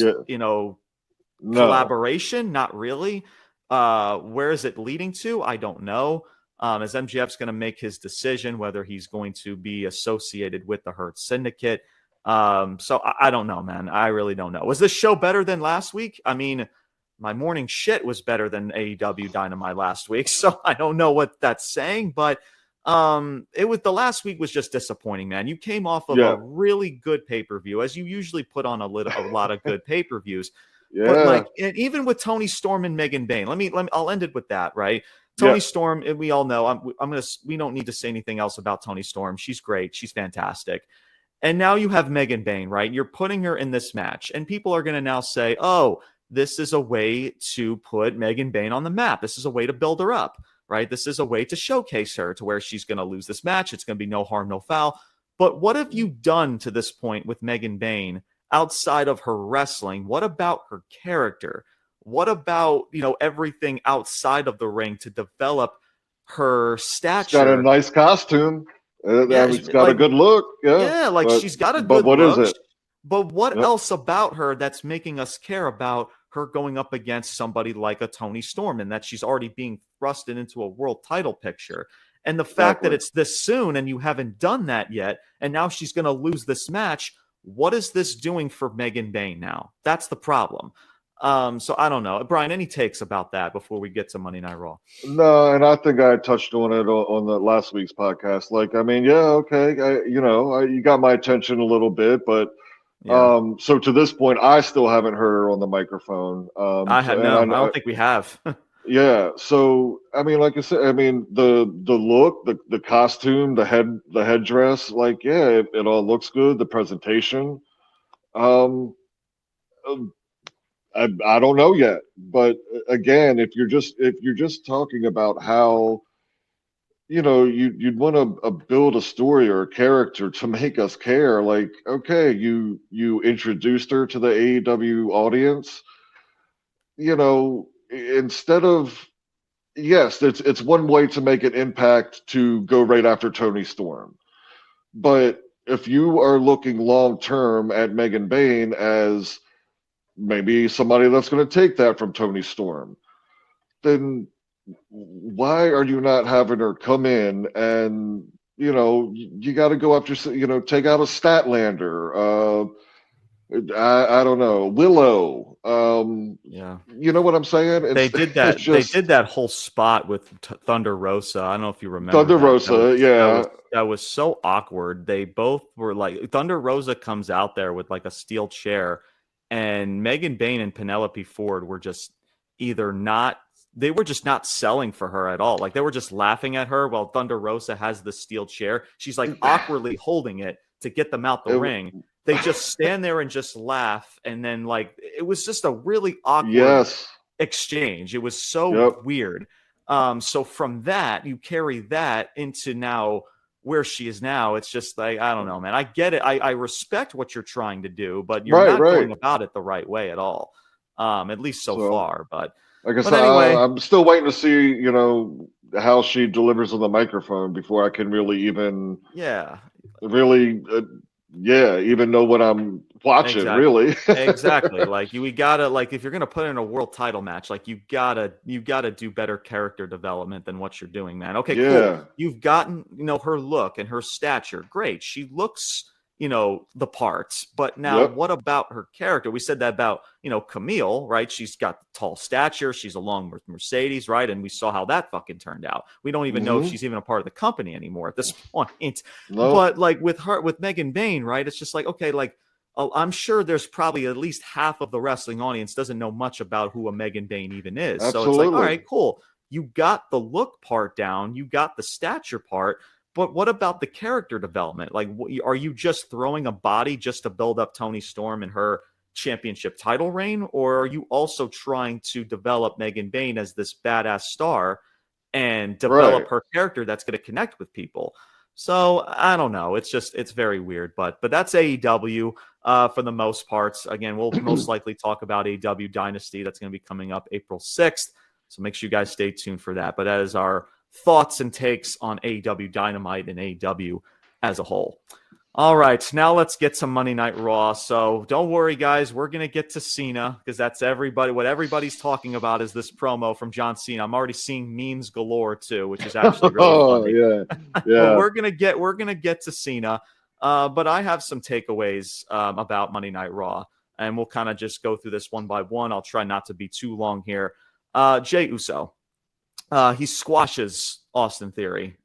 Speaker 1: collaboration? Not really. Where is it leading to? I don't know. As MJF's going to make his decision whether he's going to be associated with the Hurt Syndicate. So I don't know, man. I really don't know. Was this show better than last week? I mean, my morning shit was better than AEW Dynamite last week, so I don't know what that's saying, but the last week was just disappointing, man. You came off of a really good pay-per-view, as you usually put on a lot of good pay-per-views. But like, and even with Toni Storm and Megan Bayne, I'll end it with that, right? Toni Storm, and we all know, we don't need to say anything else about Toni Storm. She's great. She's fantastic. And now you have Megan Bayne, right? You're putting her in this match, and people are going to now say, oh, this is a way to put Megan Bayne on the map. This is a way to build her up, right? This is a way to showcase her to where she's going to lose this match. It's going to be no harm, no foul. But what have you done to this point with Megan Bayne outside of her wrestling? What about her character? What about, everything outside of the ring to develop her stature?
Speaker 2: She's got a nice costume. It's got a good look.
Speaker 1: She's got a good look. But what is it? But what
Speaker 2: Yep.
Speaker 1: else about her that's making us care about her going up against somebody like a Toni Storm, and that she's already being thrusted into a world title picture? And the fact that it's this soon and you haven't done that yet, and now she's going to lose this match. What is this doing for Megan Bayne now? That's the problem. So I don't know. Brian, any takes about that before we get to Monday Night Raw?
Speaker 2: No, and I think I touched on it on the last week's podcast. Like, I mean, you got my attention a little bit, but so to this point, I still haven't heard her on the microphone.
Speaker 1: I don't think we have.
Speaker 2: Yeah. So, I mean, like I said, I mean, the look, the costume, the headdress, like, it all looks good. The presentation. I don't know yet, but again, if you're just talking about how, you'd want to build a story or a character to make us care. Like, okay, you introduced her to the AEW audience, instead of, yes, it's one way to make an impact to go right after Toni Storm, but if you are looking long term at Megan Bayne as maybe somebody that's going to take that from Toni Storm, then why are you not having her come in and, you got to go after, take out a Statlander, I don't know, Willow. You know what I'm saying?
Speaker 1: They did that. They did that whole spot with Thunder Rosa. I don't know if you remember.
Speaker 2: Thunder Rosa,
Speaker 1: that was so awkward. They both were like, Thunder Rosa comes out there with like a steel chair, and Megan Bayne and Penelope Ford were just not selling for her at all. Like they were just laughing at her while Thunder Rosa has the steel chair. She's like awkwardly holding it to get them out the ring. They just stand there and just laugh. And then like, it was just a really awkward exchange. It was so weird. So from that, you carry that into now where she is now. It's just like, I don't know, man. I get it. I respect what you're trying to do, but you're not going about it the right way at all. At least so far. But
Speaker 2: I guess
Speaker 1: anyway,
Speaker 2: I'm still waiting to see, how she delivers on the microphone before I can really even even know what I'm watching. Really.
Speaker 1: Exactly. Like we gotta, like, if you're gonna put in a world title match, like you gotta do better character development than what you're doing, man. Okay, cool. You've gotten, her look and her stature. Great. She looks, the parts, but now what about her character? We said that about, Camille, right? She's got tall stature. She's along with Mercedes, right? And we saw how that fucking turned out. We don't even know if she's even a part of the company anymore at this point. No. But like with Megan Bayne, right? It's just like, okay, like I'm sure there's probably at least half of the wrestling audience doesn't know much about who a Megan Bayne even is.
Speaker 2: Absolutely.
Speaker 1: So it's like, all right, cool. You got the look part down. You got the stature part. But what about the character development? Like, are you just throwing a body just to build up Toni Storm and her championship title reign? Or are you also trying to develop Megan Bayne as this badass star and develop her character that's going to connect with people? So I don't know. It's very weird, but that's AEW for the most parts. Again, we'll most likely talk about AEW Dynasty. That's going to be coming up April 6th. So make sure you guys stay tuned for that. But that is our thoughts and takes on AEW Dynamite and AEW as a whole. All right, now let's get some Monday Night Raw. So don't worry, guys. We're going to get to Cena because that's everybody. What everybody's talking about is this promo from John Cena. I'm already seeing memes galore too, which is actually really funny.
Speaker 2: Yeah.
Speaker 1: We're gonna get to Cena, but I have some takeaways about Monday Night Raw, and we'll kind of just go through this one by one. I'll try not to be too long here. Jey Uso. He squashes Austin Theory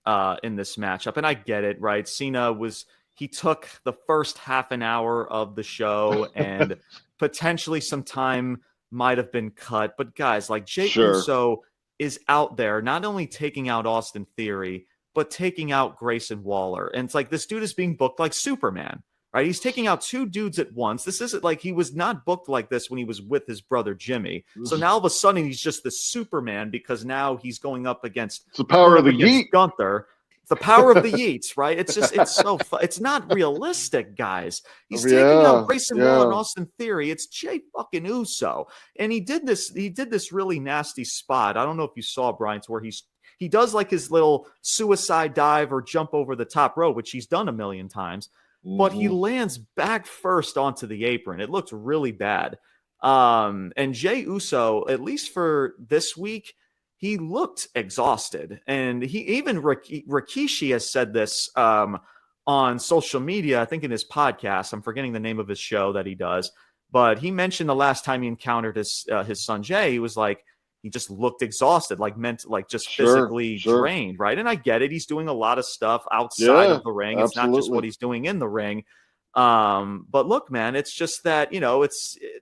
Speaker 1: in this matchup, and I get it, right? He took the first half an hour of the show, and potentially some time might have been cut. But guys, like Jey Uso is out there not only taking out Austin Theory, but taking out Grayson Waller. And it's like this dude is being booked like Superman, right? He's taking out two dudes at once. This isn't like he was not booked like this when he was with his brother Jimmy. So now all of a sudden he's just the Superman because now he's going up against
Speaker 2: the power of the Yeet.
Speaker 1: Gunther. The power of the Yeets, right? It's not realistic, guys. He's taking out Grayson Waller and Austin Theory. It's Jey fucking Uso. And he did this really nasty spot. I don't know if you saw, Brian, to where he does like his little suicide dive or jump over the top rope, which he's done a million times, but he lands back first onto the apron. It looked really bad. And Jey Uso, at least for this week, he looked exhausted. And Rikishi has said this on social media, I think in his podcast. I'm forgetting the name of his show that he does. But he mentioned the last time he encountered his son Jey, he was like, he just looked exhausted, physically drained, right? And I get it. He's doing a lot of stuff outside of the ring. It's not just what he's doing in the ring. But look, man, it's just that,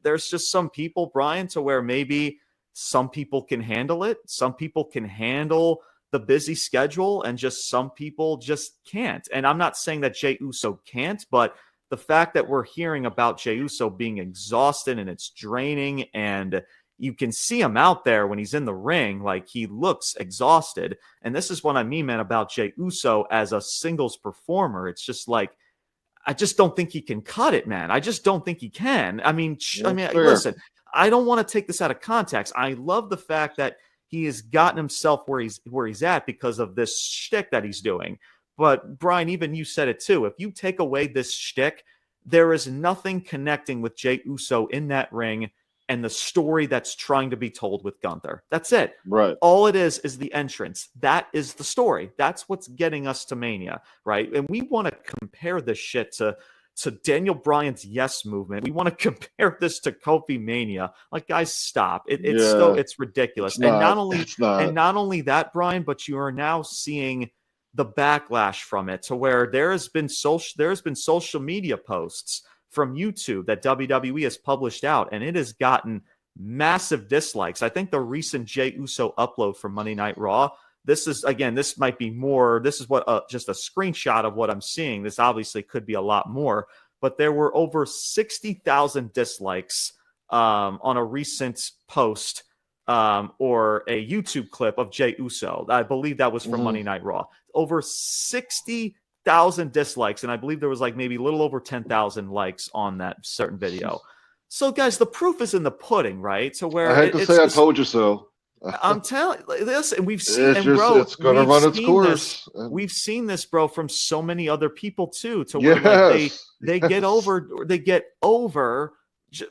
Speaker 1: there's just some people, Brian, to where maybe some people can handle it. Some people can handle the busy schedule, and just some people just can't. And I'm not saying that Jey Uso can't, but the fact that we're hearing about Jey Uso being exhausted and it's draining, and you can see him out there when he's in the ring, like he looks exhausted. And this is what I mean, man, about Jey Uso as a singles performer. It's just like, I just don't think he can cut it, man. I just don't think he can. Listen, I don't want to take this out of context. I love the fact that he has gotten himself where he's at because of this shtick that he's doing. But Brian, even you said it too. If you take away this shtick, there is nothing connecting with Jey Uso in that ring and the story that's trying to be told with Gunther. That's it.
Speaker 2: Right.
Speaker 1: All it is the entrance. That is the story. That's what's getting us to Mania, right? And we want to compare this shit to Daniel Bryan's Yes Movement. We want to compare this to Kofi Mania. Like, guys, stop. It's ridiculous. Not only that, Brian, but you are now seeing the backlash from it, to where there's been social media posts from YouTube that WWE has published out, and it has gotten massive dislikes. I think the recent Jey Uso upload from Monday Night Raw, this is what just a screenshot of what I'm seeing. This obviously could be a lot more, but there were over 60,000 dislikes on a recent post or a YouTube clip of Jey Uso. I believe that was from Monday Night Raw. Over 60,000 dislikes, and I believe there was like maybe a little over 10,000 likes on that certain video. So, guys, the proof is in the pudding, right? So where
Speaker 2: I had to say, I told you so.
Speaker 1: I'm telling you this, and we've seen,
Speaker 2: it's going to run its course.
Speaker 1: We've seen this, bro, from so many other people too. To where like, they get over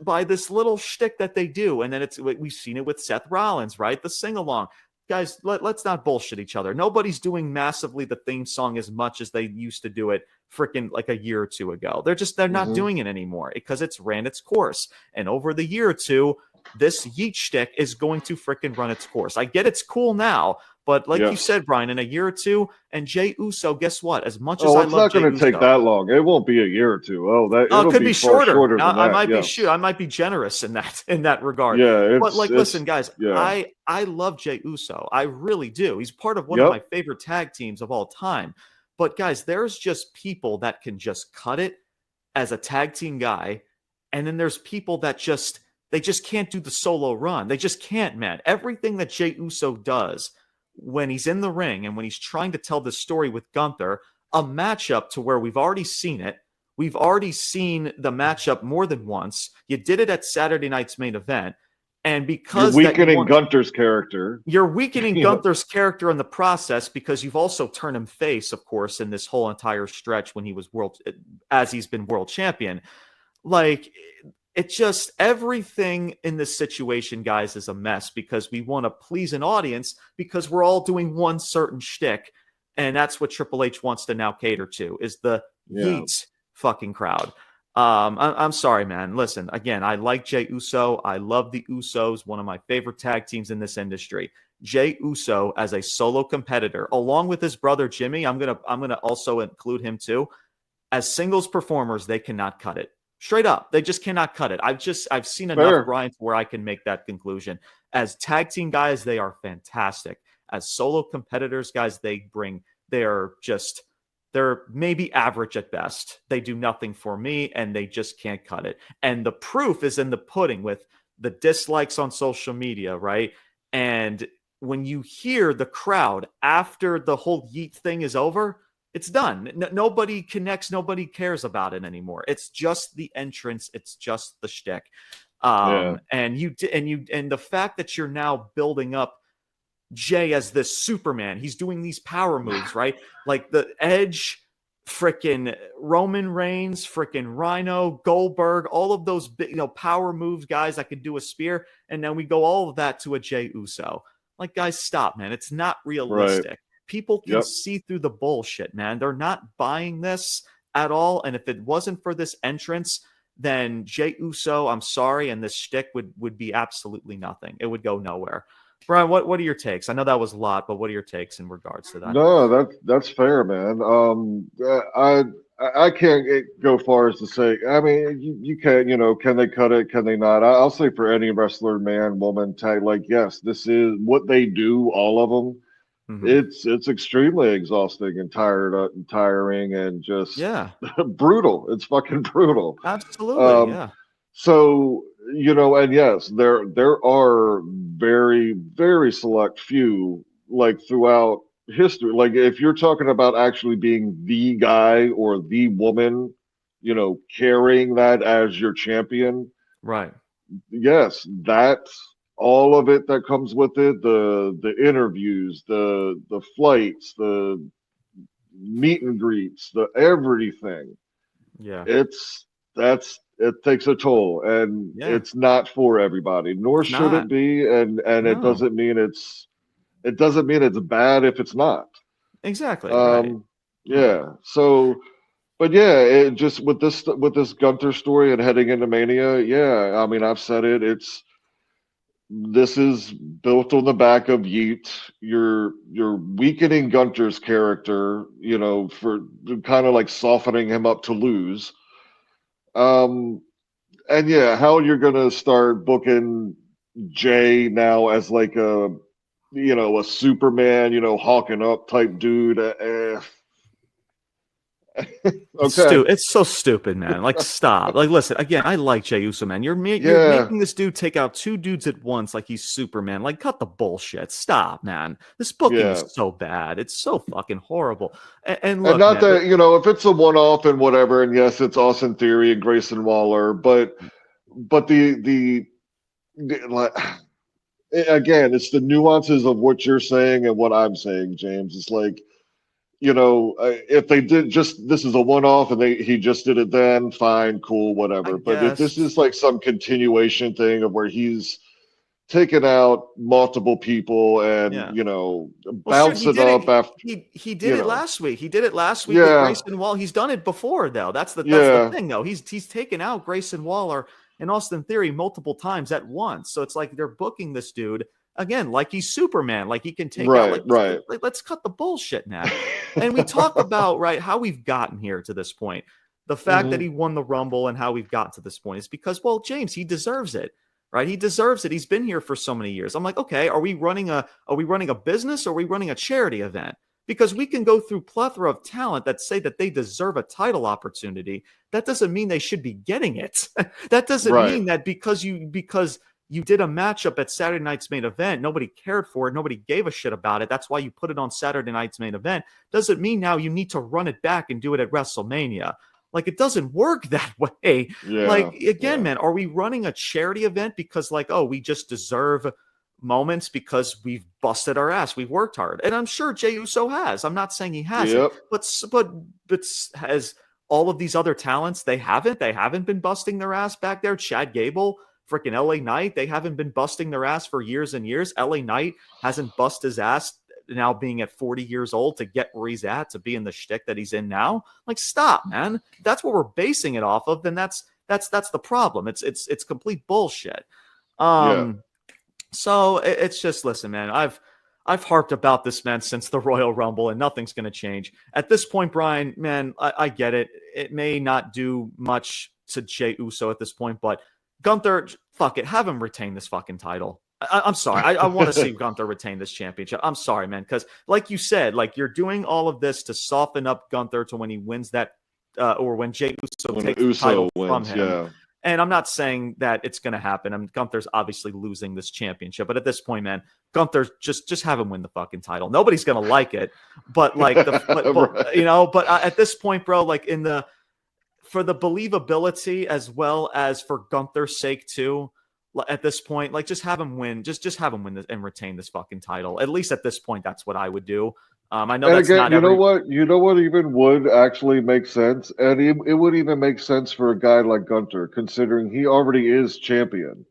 Speaker 1: by this little shtick that they do, and then we've seen it with Seth Rollins, right? The sing along. Guys, let's not bullshit each other. Nobody's doing massively the theme song as much as they used to do it freaking like a year or two ago. They're not doing it anymore because it's ran its course. And over the year or two, this yeet shtick is going to freaking run its course. I get it's cool now, But like you said, Brian, in a year or two, and Jey Uso, guess what? As much as
Speaker 2: Oh,
Speaker 1: I
Speaker 2: it's
Speaker 1: love
Speaker 2: not going to take that long. It won't be a year or two. It'll
Speaker 1: could
Speaker 2: be
Speaker 1: be
Speaker 2: far shorter than
Speaker 1: I
Speaker 2: that.
Speaker 1: might
Speaker 2: Yes.
Speaker 1: be I might be generous in that regard.
Speaker 2: Yeah,
Speaker 1: but listen, guys, I love Jey Uso. I really do. He's part of one of my favorite tag teams of all time. But guys, there's just people that can just cut it as a tag team guy, and then there's people that they just can't do the solo run. They just can't, man. Everything that Jey Uso does when he's in the ring and when he's trying to tell this story with Gunther, a matchup to where we've already seen it. We've already seen the matchup more than once. You did it at Saturday night's main event. And because
Speaker 2: you're weakening Gunther's character.
Speaker 1: You're weakening Gunther's character in the process because you've also turned him face, of course, in this whole entire stretch when he was as he's been world champion. Like, it's just everything in this situation, guys, is a mess because we want to please an audience because we're all doing one certain shtick. And that's what Triple H wants to now cater to is the Yeats fucking crowd. I'm sorry, man. Listen, again, I like Jey Uso. I love the Usos, one of my favorite tag teams in this industry. Jey Uso as a solo competitor, along with his brother Jimmy, I'm gonna also include him too. As singles performers, they cannot cut it. Straight up, they just cannot cut it. I've seen enough, Brian, where I can make that conclusion. As tag team guys, they are fantastic. As solo competitors, guys, they're maybe average at best. They do nothing for me, and they just can't cut it. And the proof is in the pudding with the dislikes on social media, right? And when you hear the crowd after the whole Yeet thing is over, it's done. Nobody connects. Nobody cares about it anymore. It's just the entrance. It's just the shtick. And the fact that you're now building up Jey as this Superman, he's doing these power moves, right? Like the Edge, freaking Roman Reigns, freaking Rhino, Goldberg, all of those big, power moves, guys that could do a spear, and then we go all of that to a Jey Uso. Like, guys, stop, man. It's not realistic. Right. People can see through the bullshit, man. They're not buying this at all. And if it wasn't for this entrance, then Jey Uso, I'm sorry, and this shtick would be absolutely nothing. It would go nowhere. Brian, what are your takes? I know that was a lot, but what are your takes in regards to that?
Speaker 2: No, that's fair, man. I can't go far as to say. I mean, you can, can they cut it? Can they not? I'll say for any wrestler, man, woman, tag, like, yes, this is what they do. All of them. Mm-hmm. It's extremely exhausting and tiring, and just brutal. It's fucking brutal.
Speaker 1: Absolutely, yeah.
Speaker 2: So, and yes, there are very, very select few, like, throughout history. Like, if you're talking about actually being the guy or the woman, carrying that as your champion.
Speaker 1: Right.
Speaker 2: Yes, that's all of it that comes with it. The interviews, the flights, the meet and greets, the everything.
Speaker 1: Yeah.
Speaker 2: It takes a toll, and it's not for everybody, nor should it be. And it doesn't mean it's bad if it's not.
Speaker 1: Exactly. Right.
Speaker 2: Yeah. So, but it just with this Gunther story and heading into Mania. Yeah. I mean, I've said it. This is built on the back of Yeet. You're weakening Gunther's character, for kind of like softening him up to lose. And how you're gonna start booking Jey now as like a Superman, hawking up type dude.
Speaker 1: Okay. It's so stupid, man. Like, stop. Like, listen, again, I like Jey Uso, man. You're making this dude take out two dudes at once like he's Superman. Like, cut the bullshit. Stop, man. This booking is so bad. It's so fucking horrible. And look,
Speaker 2: and not man, that, if it's a one-off and whatever, and yes, it's Austin Theory and Grayson Waller, but the like, again, it's the nuances of what you're saying and what I'm saying, James. It's like, if they did this is a one-off and he just did it then, fine, cool, whatever. But if this is like some continuation thing of where he's taken out multiple people and bounce it up after
Speaker 1: he did it last week. He did it last week with Grayson Waller. He's done it before, though. That's the thing, though. He's taken out Grayson Waller and Austin Theory multiple times at once. So it's like they're booking this dude again, like he's Superman, like he can take
Speaker 2: right,
Speaker 1: out,
Speaker 2: right.
Speaker 1: Let's cut the bullshit now. And we talk about, right, how we've gotten here to this point. The fact that he won the Rumble and how we've got to this point is because, well, James, he deserves it, right? He deserves it. He's been here for so many years. I'm like, okay, are we running a business, or are we running a charity event? Because we can go through plethora of talent that say that they deserve a title opportunity. That doesn't mean they should be getting it. That doesn't mean that because you did a matchup at Saturday night's main event, nobody cared for it, nobody gave a shit about it, that's why you put it on Saturday night's main event, doesn't mean now you need to run it back and do it at WrestleMania. Like, it doesn't work that way. Man, are we running a charity event because, like, oh, we just deserve moments because we've busted our ass, we've worked hard? And I'm sure Jey Uso has. I'm not saying he hasn't. But has all of these other talents, they haven't been busting their ass back there. Chad Gable, freaking LA Knight, they haven't been busting their ass for years and years. LA Knight hasn't bust his ass now being at 40 years old to get where he's at, to be in the shtick that he's in now. Like, stop, man. That's what we're basing it off of. Then that's the problem. It's complete bullshit. So it's just, listen, man, I've harped about this, man, since the Royal Rumble, and nothing's going to change. At this point, Brian, man, I get it. It may not do much to Jey Uso at this point, but Gunther, fuck it, have him retain this fucking title. I'm sorry. I want to see Gunther retain this championship. I'm sorry, man, because like you said, like, you're doing all of this to soften up Gunther to when he wins that, or when Jey Uso takes the title from him. Yeah. And I'm not saying that it's going to happen. I mean, Gunther's obviously losing this championship, but at this point, man, Gunther, just have him win the fucking title. Nobody's going to like it, but like, but at this point, bro, like, for the believability as well as for Gunther's sake too, at this point, like, just have him win. Just have him win this and retain this fucking title. At least at this point, that's what I would do. I know, and that's again,
Speaker 2: know what even would actually make sense, and it would even make sense for a guy like Gunther, considering he already is champion.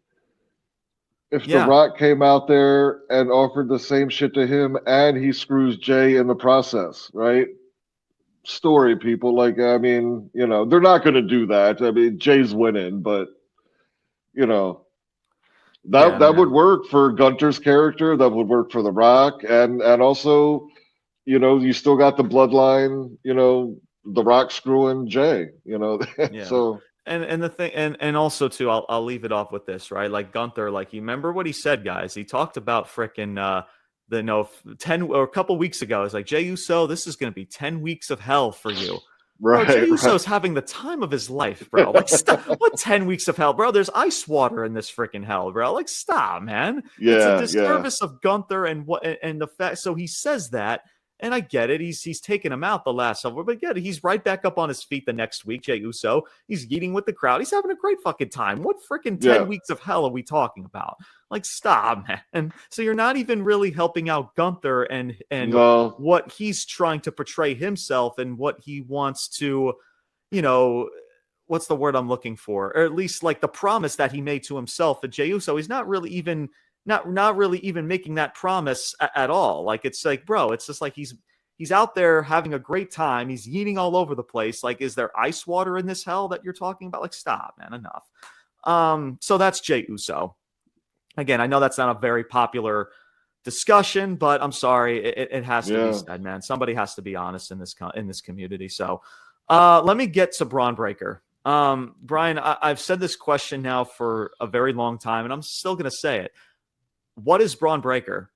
Speaker 2: If The Rock came out there and offered the same shit to him, and he screws Jey in the process, right? Story, people. Like, I mean, they're not going to do that. I mean, Jey's winning, but that would work for Gunther's character. That would work for The Rock, and also, you still got the bloodline. The Rock screwing Jey. So.
Speaker 1: And the thing, and also too, I'll leave it off with this, right? Like, Gunther, like, you remember what he said, guys? He talked about frickin' 10 or a couple weeks ago. It's like, Jey Uso, this is going to be 10 weeks of hell for you. Right. Bro, Jey Uso's having the time of his life, bro. Like, stop. What 10 weeks of hell, bro? There's ice water in this freaking hell, bro. Like, stop, man. It's a disservice of Gunther and the fact. So he says that, and I get it. He's taken him out the last several, but get it. He's right back up on his feet the next week. Jey Uso, he's eating with the crowd. He's having a great fucking time. What freaking 10 weeks of hell are we talking about? Like, stop, man. And so you're not even really helping out Gunther and what he's trying to portray himself and what he wants to, what's the word I'm looking for? Or at least, like, the promise that he made to himself at Jey Uso. He's not really even making that promise at all. Like, it's like, bro, it's just like he's out there having a great time. He's eating all over the place. Like, is there ice water in this hell that you're talking about? Like, stop, man, enough. So that's Jey Uso. Again, I know that's not a very popular discussion, but I'm sorry, it has to be said, man. Somebody has to be honest in this community. So let me get to Braun Breaker. Brian, I've said this question now for a very long time, and I'm still going to say it. What is Braun Breaker?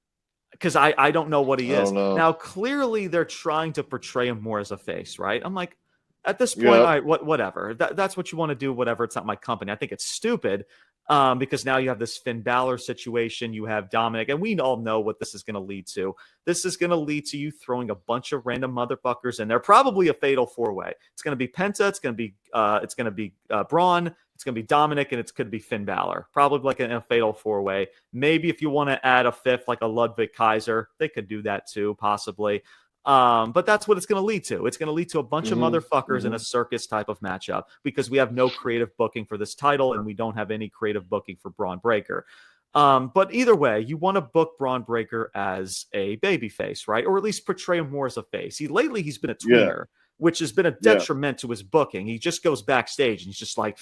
Speaker 1: Because I don't know what he is. Now, clearly, they're trying to portray him more as a face, right? I'm like, at this point, all right, whatever. That's what you want to do, whatever. It's not my company. I think it's stupid. Because now you have this Finn Balor situation, you have Dominic, and we all know what this is going to lead to. This is going to lead to you throwing a bunch of random motherfuckers in there, probably a fatal four-way. It's going to be Penta, it's going to be Braun, it's going to be Dominic, and it's going to be Finn Balor. Probably like a fatal four-way. Maybe if you want to add a fifth, like a Ludwig Kaiser, they could do that too, possibly. But that's what it's going to lead to. It's going to lead to a bunch of motherfuckers in a circus type of matchup because we have no creative booking for this title and we don't have any creative booking for Braun Breaker. But either way, you want to book Braun Breaker as a babyface, right? Or at least portray him more as a face. Lately he's been a tweener, which has been a detriment to his booking. He just goes backstage and he's just like,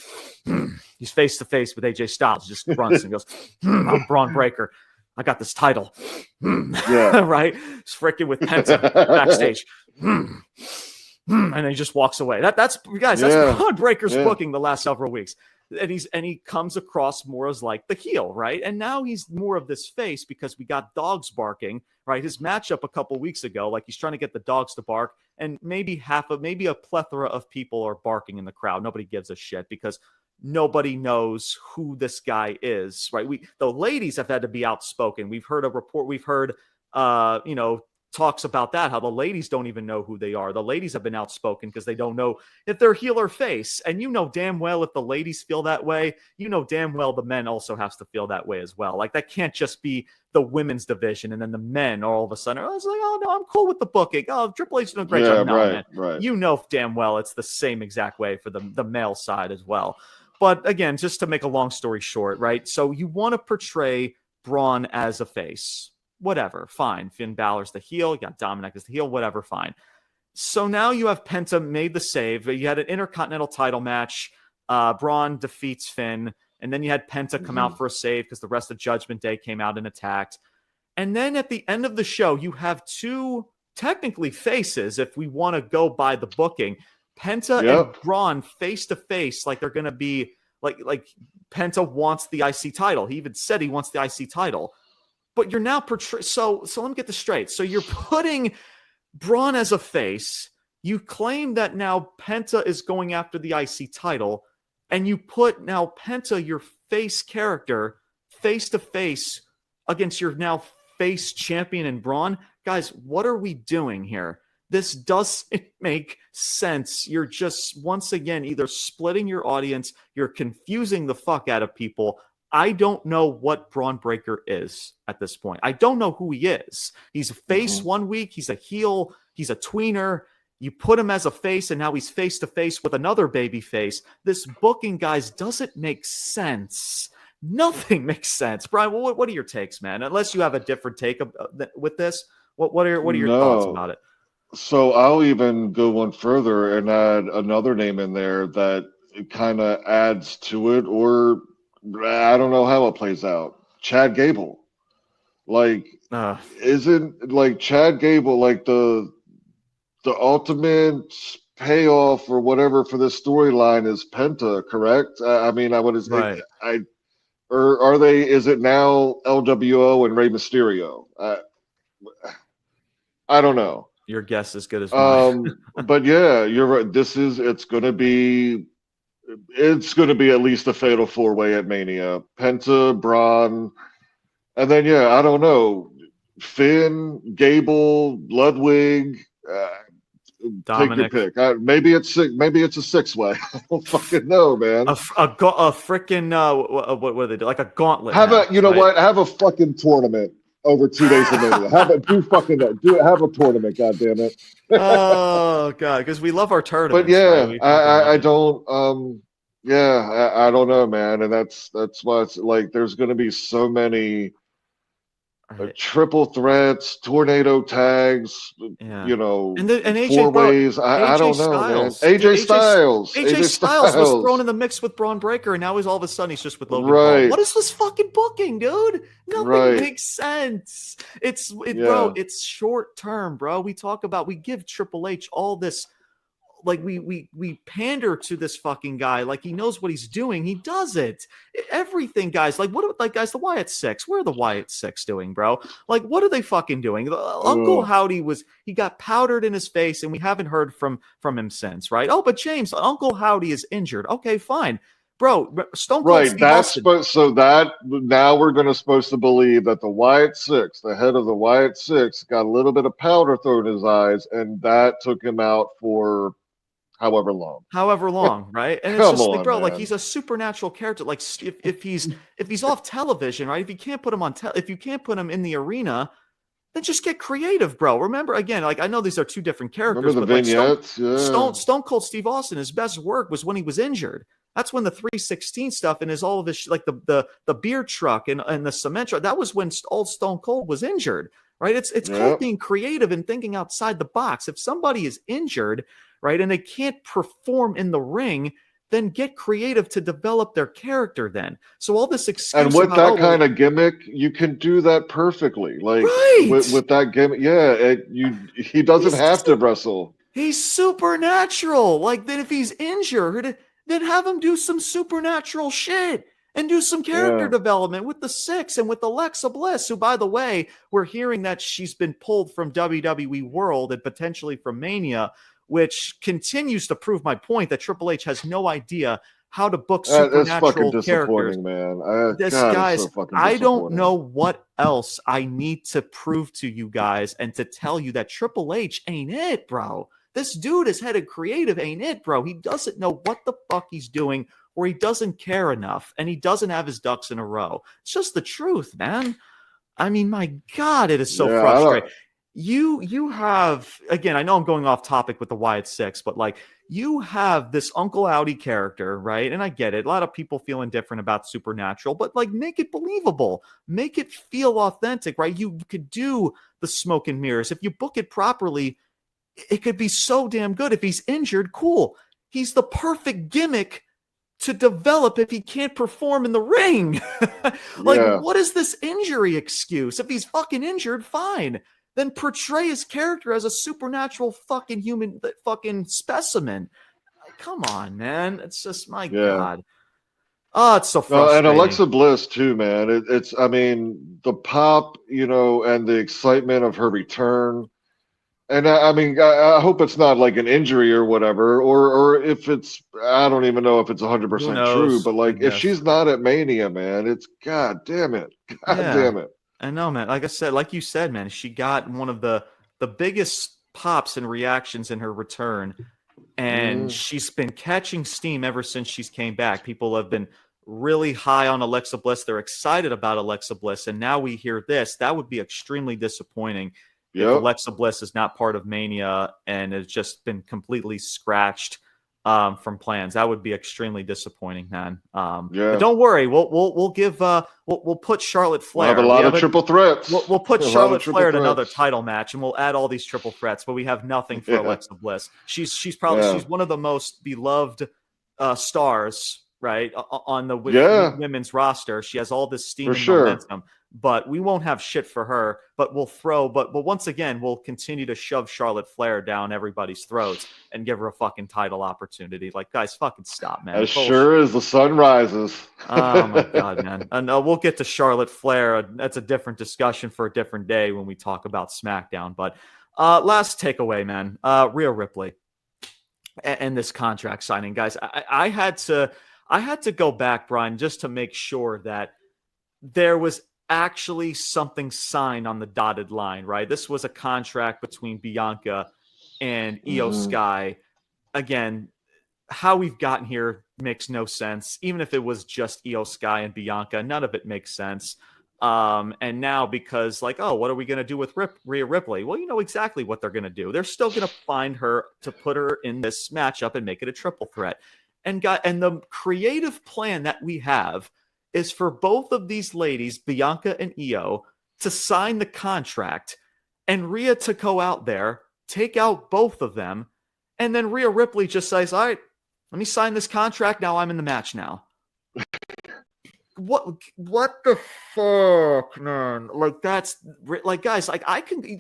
Speaker 1: he's face to face with AJ Styles, just grunts and goes, I'm Braun Breaker. I got this title.
Speaker 2: Yeah.
Speaker 1: Right? It's freaking with Penta backstage. And then he just walks away. That's Braun Breaker's booking the last several weeks. And he comes across more as like the heel, right? And now he's more of this face because we got dogs barking, right? His matchup a couple weeks ago, like he's trying to get the dogs to bark, and maybe a plethora of people are barking in the crowd. Nobody gives a shit because nobody knows who this guy is, right? The ladies have had to be outspoken. We've heard a report. We've heard, talks about that, how the ladies don't even know who they are. The ladies have been outspoken because they don't know if they're heel or face. And you know damn well if the ladies feel that way, you know damn well the men also has to feel that way as well. Like that can't just be the women's division and then the men all of a sudden are like, oh no, I'm cool with the booking. Oh, Triple H doing a great job. No, man.
Speaker 2: Right.
Speaker 1: You know damn well it's the same exact way for the male side as well. But again, just to make a long story short, right? So you want to portray Braun as a face. Whatever, fine. Finn Balor's the heel. You got Dominic as the heel. Whatever, fine. So now you have Penta made the save. You had an Intercontinental title match. Braun defeats Finn. And then you had Penta come out for a save because the rest of Judgment Day came out and attacked. And then at the end of the show, you have two technically faces, if we want to go by the booking. Penta and Braun face to face, like they're going to be like Penta wants the IC title. He even said he wants the IC title. But you're now portraying. So let me get this straight. So you're putting Braun as a face. You claim that now Penta is going after the IC title, and you put now Penta, your face character, face to face against your now face champion in Braun. Guys, what are we doing here? This doesn't make sense. You're just, once again, either splitting your audience, you're confusing the fuck out of people. I don't know what Braun Breaker is at this point. I don't know who he is. He's a face one week. He's a heel. He's a tweener. You put him as a face, and now he's face to face with another baby face. This booking, guys, doesn't make sense. Nothing makes sense. Brian, what are your takes, man? Unless you have a different take with this, what are your thoughts about it?
Speaker 2: So I'll even go one further and add another name in there that kind of adds to it, or I don't know how it plays out. Chad Gable. Like, isn't like Chad Gable like the ultimate payoff or whatever for this storyline is Penta, correct? I mean, I would say, or are they? Is it now LWO and Rey Mysterio? I don't know.
Speaker 1: Your guess is good as mine.
Speaker 2: But yeah, you're right. It's going to be at least a fatal four-way at Mania. Penta, Braun, and then I don't know, Finn, Gable, Ludwig.
Speaker 1: Dominic.
Speaker 2: Take your pick. Maybe it's a six-way. I don't fucking know, man.
Speaker 1: A freaking what do they do? Like a gauntlet.
Speaker 2: Have a fucking tournament over 2 days of Mania. Have a tournament. God damn it.
Speaker 1: Oh god, because we love our tournaments.
Speaker 2: But
Speaker 1: right?
Speaker 2: I don't. I don't know, man, and that's why it's like there's going to be so many. Triple threats, tornado tags, and AJ,
Speaker 1: four
Speaker 2: ways. I don't know,
Speaker 1: Styles.
Speaker 2: man. AJ Styles.
Speaker 1: AJ Styles was thrown in the mix with Braun Breaker, and now all of a sudden he's just with Logan Paul. What is this fucking booking, dude? Nothing makes sense. Bro, it's short term, bro. We give Triple H all this. Like we pander to this fucking guy like he knows what he's doing. He does it. Everything, guys. Like guys, the Wyatt Six. Where are the Wyatt Six doing, bro? Like what are they fucking doing? Uncle Howdy he got powdered in his face, and we haven't heard from him since, right? Oh, but James, Uncle Howdy is injured. Okay, fine. Bro, Stone Cold Steve Austin.
Speaker 2: So that now we're supposed to believe that the Wyatt Six, the head of the Wyatt Six, got a little bit of powder thrown in his eyes, and that took him out for however long, right? And it's just like, bro, man. Like he's a supernatural character. Like if he's off television, right? If you can't put him if you can't put him in the arena, then just get creative, bro. Remember, again, like I know these are two different characters, but like Stone Cold Steve Austin, his best work was when he was injured. That's when the 316 stuff and all of his like the beer truck and the cement truck. That was when old Stone Cold was injured, right? It's called being creative and thinking outside the box. If somebody is injured, right, and they can't perform in the ring,
Speaker 1: then get creative to develop their character then. So all this excuse
Speaker 2: and with that kind of gimmick, you can do that perfectly. Like with that gimmick, he doesn't have to wrestle.
Speaker 1: He's supernatural. Like, then if he's injured, then have him do some supernatural shit and do some character development with the Six and with Alexa Bliss, who, by the way, we're hearing that she's been pulled from WWE World and potentially from Mania, which continues to prove my point that Triple H has no idea how to book supernatural characters.
Speaker 2: Man.
Speaker 1: Guys,
Speaker 2: so
Speaker 1: I don't know what else I need to prove to you guys and to tell you that Triple H ain't it, bro. This dude is headed creative, ain't it, bro? He doesn't know what the fuck he's doing, or he doesn't care enough, and he doesn't have his ducks in a row. It's just the truth, man. I mean, my God, it is so frustrating. You have, again, I know I'm going off topic with the Wyatt Six, but like, you have this Uncle Audi character, right? And I get it. A lot of people feel indifferent about Supernatural, but like, make it believable. Make it feel authentic, right? You could do the smoke and mirrors. If you book it properly, it could be so damn good. If he's injured, cool. He's the perfect gimmick to develop if he can't perform in the ring. What is this injury excuse? If he's fucking injured, fine. Then portray his character as a supernatural fucking human fucking specimen. Come on, man. It's just, my God. Oh, it's so frustrating.
Speaker 2: And Alexa Bliss too, man. It's, I mean, the pop, and the excitement of her return. And I hope it's not like an injury or whatever, or if it's, I don't even know if it's 100% true, but like, if she's not at Mania, man, it's, God damn it. God damn it.
Speaker 1: I know, man. Like I said, like you said, man, she got one of the biggest pops and reactions in her return, and she's been catching steam ever since she's came back. People have been really high on Alexa Bliss. They're excited about Alexa Bliss, and now we hear this. That would be extremely disappointing if Alexa Bliss is not part of Mania and has just been completely scratched from plans. That would be extremely disappointing, man. But don't worry, we'll put Charlotte Flair.
Speaker 2: We'll have a lot of triple threats.
Speaker 1: We'll put Charlotte Flair in another title match, and we'll add all these triple threats. But we have nothing for Alexa Bliss. She's probably she's one of the most beloved stars, right, on the women's roster. She has all this steam and momentum. But we won't have shit for her, but but once again, we'll continue to shove Charlotte Flair down everybody's throats and give her a fucking title opportunity. Like, guys, fucking stop, man.
Speaker 2: As sure as the sun rises.
Speaker 1: Oh my God, man. And we'll get to Charlotte Flair. That's a different discussion for a different day when we talk about SmackDown. But last takeaway, man, Rhea Ripley and this contract signing, guys. I had to go back, Brian, just to make sure that there was actually something signed on the dotted line, right? This was a contract between Bianca and Iyo Sky. Again, how we've gotten here makes no sense. Even if it was just Iyo Sky and Bianca, none of it makes sense. And now, because like, what are we going to do with Rhea Ripley? Well, you know exactly what they're going to do. They're still going to find her to put her in this matchup and make it a triple threat. And the creative plan that we have is for both of these ladies, Bianca and Iyo, to sign the contract and Rhea to go out there, take out both of them, and then Rhea Ripley just says, all right, let me sign this contract. Now I'm in the match now. What the fuck, man? Like, that's like, guys, like, you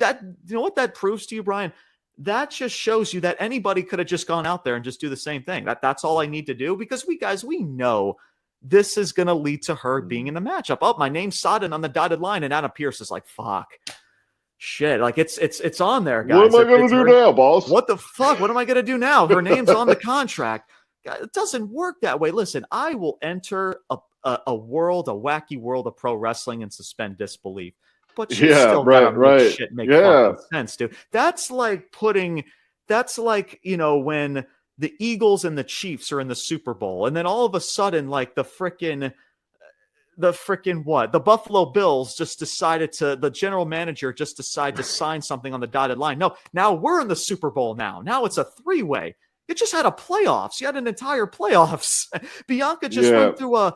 Speaker 1: know what that proves to you, Brian? That just shows you that anybody could have just gone out there and just do the same thing. That's all I need to do, because we know this is going to lead to her being in the matchup. Oh, my name's Sodden on the dotted line, and Adam Pearce is like, fuck. Shit, like it's on there, guys.
Speaker 2: What am I going to do now, boss?
Speaker 1: What the fuck? What am I going to do now? Her name's on the contract. It doesn't work that way. Listen, I will enter a wacky world of pro wrestling and suspend disbelief. But you still gotta make shit make fucking sense, dude. That's like when the Eagles and the Chiefs are in the Super Bowl, and then all of a sudden, like the Buffalo Bills just decided the general manager just decided to sign something on the dotted line. No, now we're in the Super Bowl now it's a three-way. You just had a playoffs. You had an entire playoffs. Bianca just went through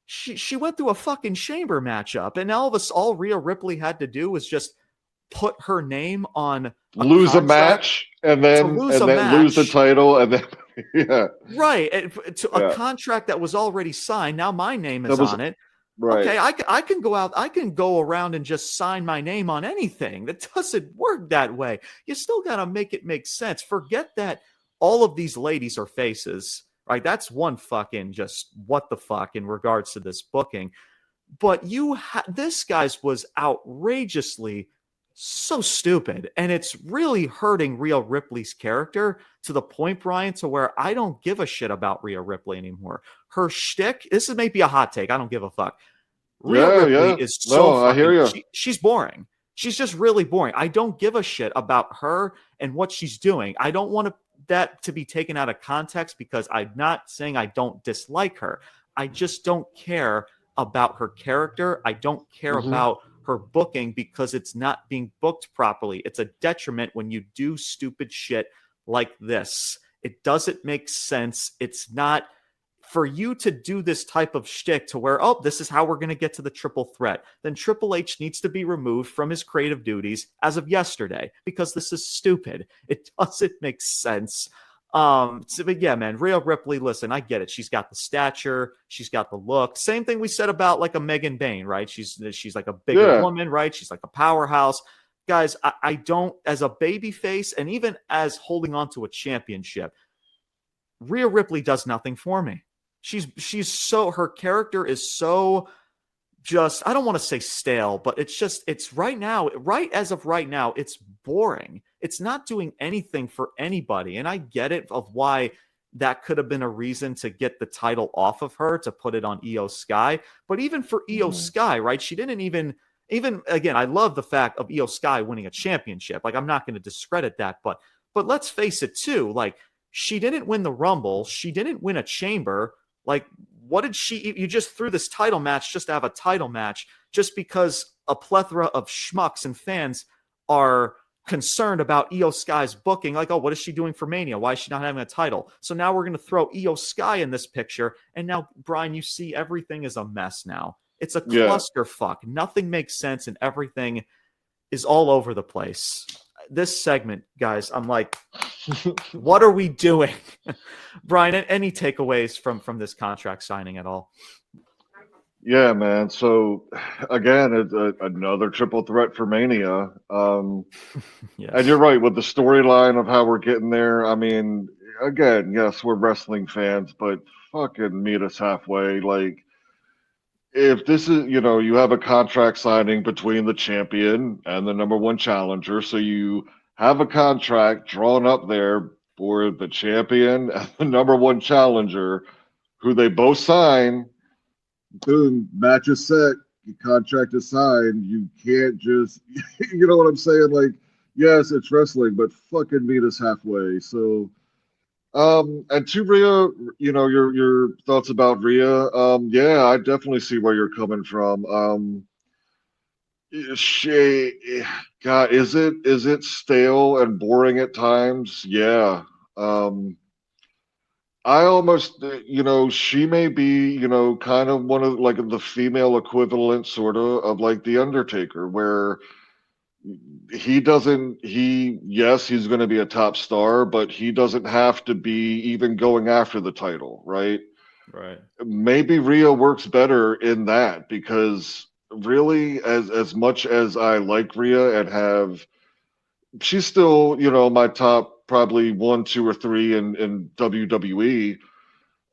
Speaker 1: she went through a fucking chamber matchup, and all Rhea Ripley had to do was just put her name on
Speaker 2: lose a match and then lose the title and then Yeah.
Speaker 1: Right. To a contract that was already signed. Now my name is on it.
Speaker 2: Right.
Speaker 1: Okay, I can go out, I can go around and just sign my name on anything. That doesn't work that way. You still got to make it make sense. Forget that all of these ladies are faces, right? That's one fucking just what the fuck in regards to this booking. But this guy's was outrageously so stupid. And it's really hurting Rhea Ripley's character to the point, Brian, to where I don't give a shit about Rhea Ripley anymore. Her shtick, this is maybe a hot take. I don't give a fuck. Rhea Ripley is so
Speaker 2: I hear you.
Speaker 1: She's boring. She's just really boring. I don't give a shit about her and what she's doing. I don't want that to be taken out of context because I'm not saying I don't dislike her. I just don't care about her character. I don't care about her booking because it's not being booked properly. It's a detriment when you do stupid shit like this. It doesn't make sense. It's not for you to do this type of shtick to where, oh, this is how we're going to get to the triple threat. Then Triple H needs to be removed from his creative duties as of yesterday because this is stupid. It doesn't make sense. But yeah, man, Rhea Ripley, listen, I get it. She's got the stature. She's got the look. Same thing we said about like a Megan Bain, right? She's like a bigger woman, right? She's like a powerhouse. Guys, I don't, as a baby face and even as holding on to a championship, Rhea Ripley does nothing for me. She's so, her character is so just, I don't want to say stale, but it's right now, right as of right now, it's boring. It's not doing anything for anybody. And I get it of why that could have been a reason to get the title off of her, to put it on Iyo Sky. But even for Iyo Sky, right? She didn't even again, I love the fact of Iyo Sky winning a championship. Like, I'm not going to discredit that, but let's face it too. Like, she didn't win the Rumble. She didn't win a chamber. Like, what did you just threw this title match just to have a title match just because a plethora of schmucks and fans are concerned about Iyo Sky's booking. Like, oh, what is she doing for Mania? Why is she not having a title? So now we're going to throw Iyo Sky in this picture. And now, Brian, you see everything is a mess now. It's a clusterfuck. Nothing makes sense and everything is all over the place. This segment, guys, I'm like, what are we doing? Brian, any takeaways from this contract signing at all?
Speaker 2: Yeah, man. So again, it's another triple threat for Mania.
Speaker 1: Yes.
Speaker 2: And you're right with the storyline of how we're getting there. I mean, again, yes, we're wrestling fans, but fucking meet us halfway. Like, if this is, you have a contract signing between the champion and the number one challenger, so you have a contract drawn up there for the champion and the number one challenger, who they both sign. Boom, match is set, your contract is signed. You can't just, you know what I'm saying? Like, yes, it's wrestling, but fucking meet us halfway. So, and to Rhea, your thoughts about Rhea. Yeah, I definitely see where you're coming from. God, is it stale and boring at times? Yeah. I almost, she may be, kind of one of like the female equivalent, sort of like the Undertaker, where he's going to be a top star, but he doesn't have to be even going after the title, right?
Speaker 1: Right.
Speaker 2: Maybe Rhea works better in that, because really, as much as I like Rhea and she's still, my top probably 1, 2, or 3 in WWE.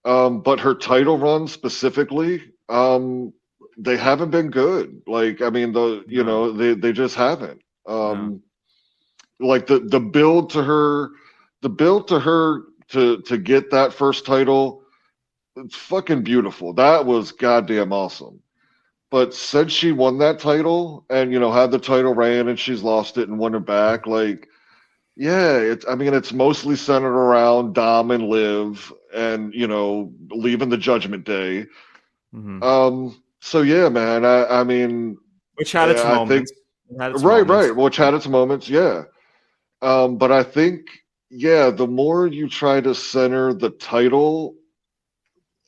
Speaker 2: But her title run specifically, they haven't been good. Like, I mean, they just haven't. Like the build to her to get that first title, it's fucking beautiful. That was goddamn awesome. But since she won that title and, had the title reign and she's lost it and won it back, like, yeah, it's mostly centered around Dom and Liv and, leaving the Judgment Day.
Speaker 1: Mm-hmm.
Speaker 2: So yeah, man, I mean,
Speaker 1: which had its moments.
Speaker 2: Right. Which had its moments, yeah. But I think, yeah, the more you try to center the title,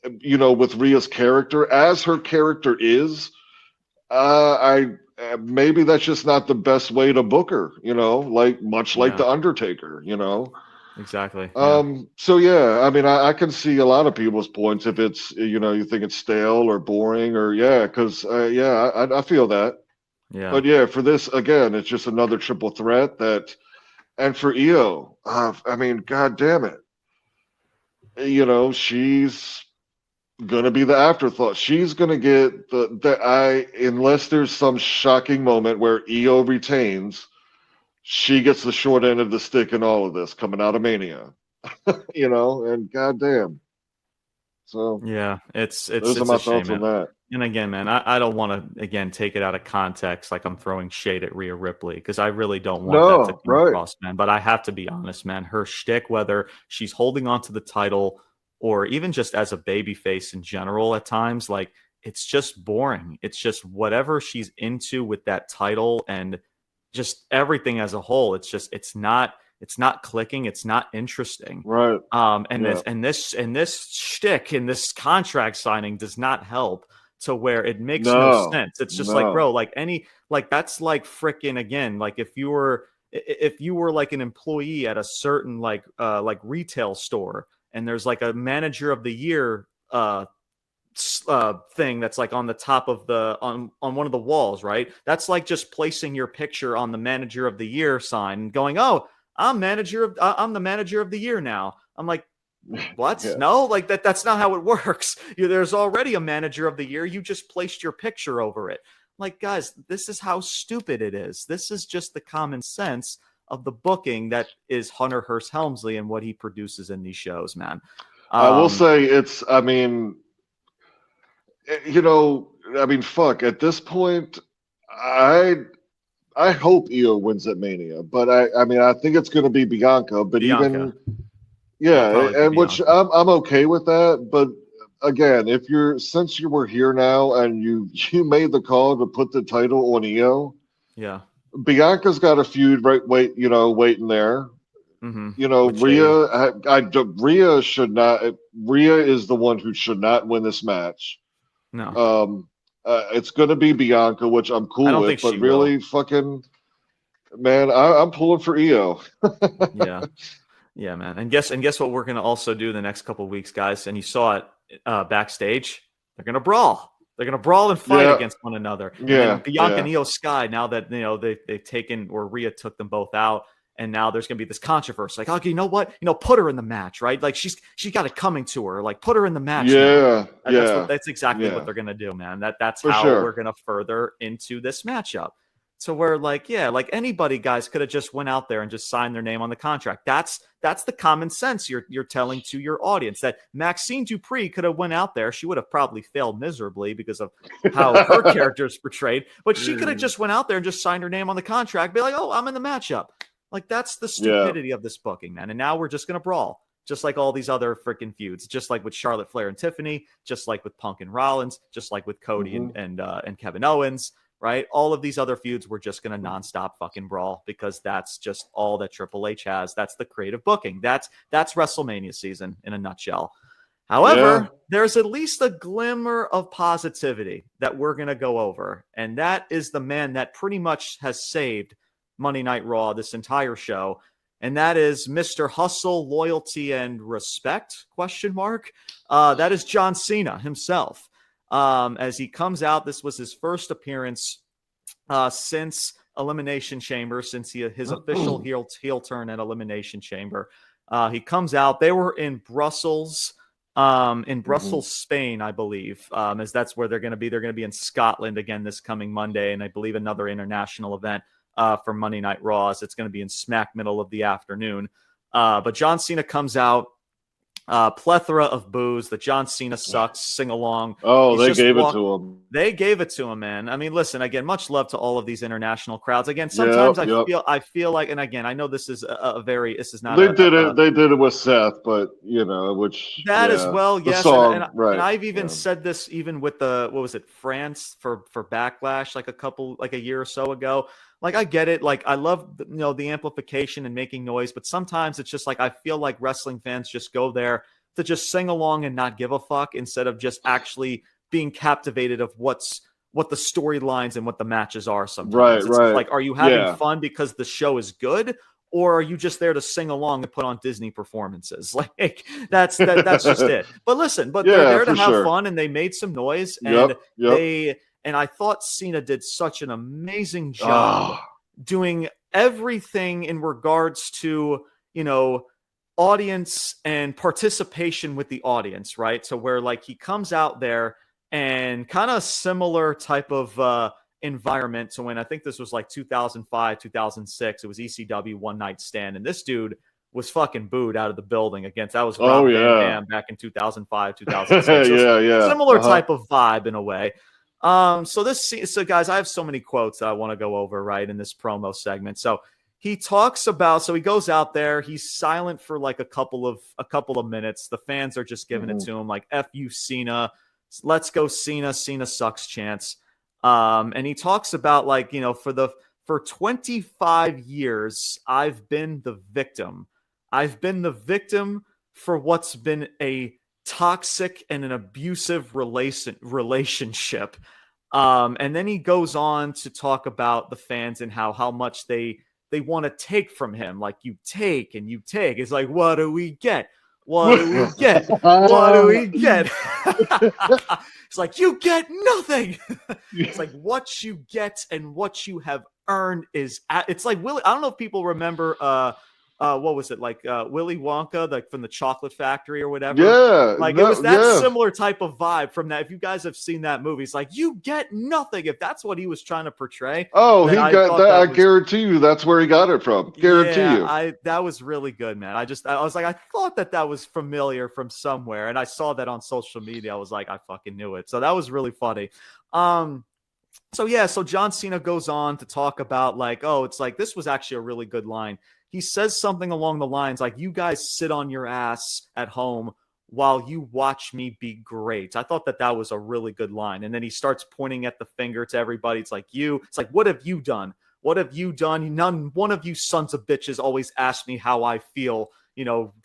Speaker 2: with Rhea's character, as her character is, maybe that's just not the best way to book her, like much like the Undertaker,
Speaker 1: Exactly.
Speaker 2: So yeah, I mean, I can see a lot of people's points if it's, you think it's stale or boring or because I feel that.
Speaker 1: Yeah.
Speaker 2: But yeah, for this again, it's just another triple threat and for Iyo, I mean, god damn it, she's gonna be the afterthought. She's gonna get unless there's some shocking moment where Iyo retains, she gets the short end of the stick in all of this coming out of Mania. And goddamn. So
Speaker 1: yeah, it's
Speaker 2: those are
Speaker 1: a
Speaker 2: my
Speaker 1: shame,
Speaker 2: thoughts on
Speaker 1: man.
Speaker 2: that.
Speaker 1: And again, man, I don't want to again take it out of context like I'm throwing shade at Rhea Ripley because I really don't want that to
Speaker 2: No,
Speaker 1: come
Speaker 2: right.
Speaker 1: across, man. But I have to be honest, man. Her shtick, whether she's holding on to the title or even just as a babyface in general, at times, like it's just boring. It's just whatever she's into with that title and just everything as a whole. It's not clicking. It's not interesting.
Speaker 2: Right.
Speaker 1: And
Speaker 2: Yeah.
Speaker 1: this shtick and this contract signing does not help to where it makes no
Speaker 2: No.
Speaker 1: sense. It's just like, bro, that's like freaking again, like if you were like an employee at a certain like retail store and there's like a manager of the year thing that's like on the top of the on one of the walls, right? That's like just placing your picture on the manager of the year sign and going, oh, I'm the manager of the year now. I'm like, what?
Speaker 2: Yeah.
Speaker 1: No, like that's not how it works. There's already a manager of the year. You just placed your picture over it. Like, guys, this is how stupid it is. This is just the common sense of the booking that is Hunter Hearst Helmsley and what he produces in these shows, man.
Speaker 2: I will say fuck. At this point, I hope Iyo wins at Mania, but I think it's going to be Bianca. But
Speaker 1: Bianca.
Speaker 2: and which I'm okay with that. But again, since you were here now and you made the call to put the title on Iyo,
Speaker 1: yeah,
Speaker 2: Bianca's got a feud waiting there.
Speaker 1: Mm-hmm.
Speaker 2: Rhea should not. Rhea is the one who should not win this match.
Speaker 1: No.
Speaker 2: It's going to be Bianca, which I'm cool with, but really, fucking man, I'm pulling for Iyo.
Speaker 1: Yeah, man. And guess what we're going to also do the next couple of weeks, guys. And you saw it backstage. They're going to brawl. They're going to brawl and fight against one another.
Speaker 2: Yeah,
Speaker 1: and Bianca and Iyo Sky. Now that they've taken or Rhea took them both out. And now there's going to be this controversy. Like, okay, you know what? Put her in the match, right? Like she's got it coming to her. Like, put her in the match.
Speaker 2: Yeah,
Speaker 1: that's exactly what they're going to do, man. That's
Speaker 2: for
Speaker 1: how
Speaker 2: sure.
Speaker 1: we're going to further into this matchup. So we're like, like anybody, guys, could have just went out there and just signed their name on the contract. That's the common sense you're telling to your audience. That Maxine Dupree could have went out there. She would have probably failed miserably because of how her character is portrayed. But she could have just went out there and just signed her name on the contract. Be like, oh, I'm in the matchup. Like, that's the stupidity of this booking, man. And now we're just going to brawl, just like all these other freaking feuds, just like with Charlotte Flair and Tiffany, just like with Punk and Rollins, just like with Cody and Kevin Owens, right? All of these other feuds, we're just going to nonstop fucking brawl because that's just all that Triple H has. That's the creative booking. That's WrestleMania season in a nutshell. However, there's at least a glimmer of positivity that we're going to go over. And that is the man that pretty much has saved Monday Night Raw, this entire show, and that is Mr. Hustle, Loyalty, and Respect, ? That is John Cena himself. As he comes out, this was his first appearance since Elimination Chamber, since his official heel turn at Elimination Chamber. He comes out. They were in Brussels, Spain, I believe, as that's where they're going to be. They're going to be in Scotland again this coming Monday, and I believe another international event for Monday Night Raw. So it's going to be in smack middle of the afternoon. But John Cena comes out, plethora of boos. The John Cena sucks sing along.
Speaker 2: Oh, they gave it to him.
Speaker 1: They gave it to him, man. I mean, listen, again, much love to all of these international crowds. Again, sometimes I feel like, and again, I know this is this is not.
Speaker 2: They did it with Seth, but which
Speaker 1: that as well, yes.
Speaker 2: Song,
Speaker 1: and I've even said this even with France for Backlash like a year or so ago. Like, I get it. Like, I love, the amplification and making noise, but sometimes it's just like, I feel like wrestling fans just go there to just sing along and not give a fuck instead of just actually being captivated of what the storylines and what the matches are sometimes.
Speaker 2: Right.
Speaker 1: Like, are you having fun because the show is good? or are you just there to sing along and put on Disney performances? Like that's just it. But listen, they're there to have fun, and they made some noise, and I thought Cena did such an amazing job doing everything in regards to, audience and participation with the audience, right? So where like he comes out there and kind of similar type of environment to when I think this was like 2005, 2006. It was ECW One Night Stand, and this dude was fucking booed out of the building against that was Rob Van Dam back in 2005, 2006. Similar type of vibe in a way. So guys, I have so many quotes that I want to go over right in this promo segment. So he talks about, so he goes out there, he's silent for like a couple of minutes. The fans are just giving it to him, like F you Cena, let's go Cena sucks chants. And he talks about like, for 25 years, I've been the victim. I've been the victim for what's been a toxic and an abusive relationship. And then he goes on to talk about the fans and how much they want to take from him. Like you take and you take. It's like, what do we get? What do we get? What do we get? It's like, you get nothing. It's like what you get and what you have earned is it's like Willy. I don't know if people remember what was it like Willy Wonka, like from the Chocolate Factory or whatever.
Speaker 2: Yeah,
Speaker 1: like it was that similar type of vibe from that. If you guys have seen that movie, it's like you get nothing. If that's what he was trying to portray.
Speaker 2: Oh, he got that. I guarantee you, that's where he got it from. Guarantee you.
Speaker 1: That was really good, man. I was like, I thought that was familiar from somewhere, and I saw that on social media. I was like, I fucking knew it. So that was really funny. So John Cena goes on to talk about like, it's like this was actually a really good line. He says something along the lines like, you guys sit on your ass at home while you watch me be great. I thought that was a really good line. And then he starts pointing at the finger to everybody. It's like, what have you done? What have you done? One of you sons of bitches always ask me how I feel,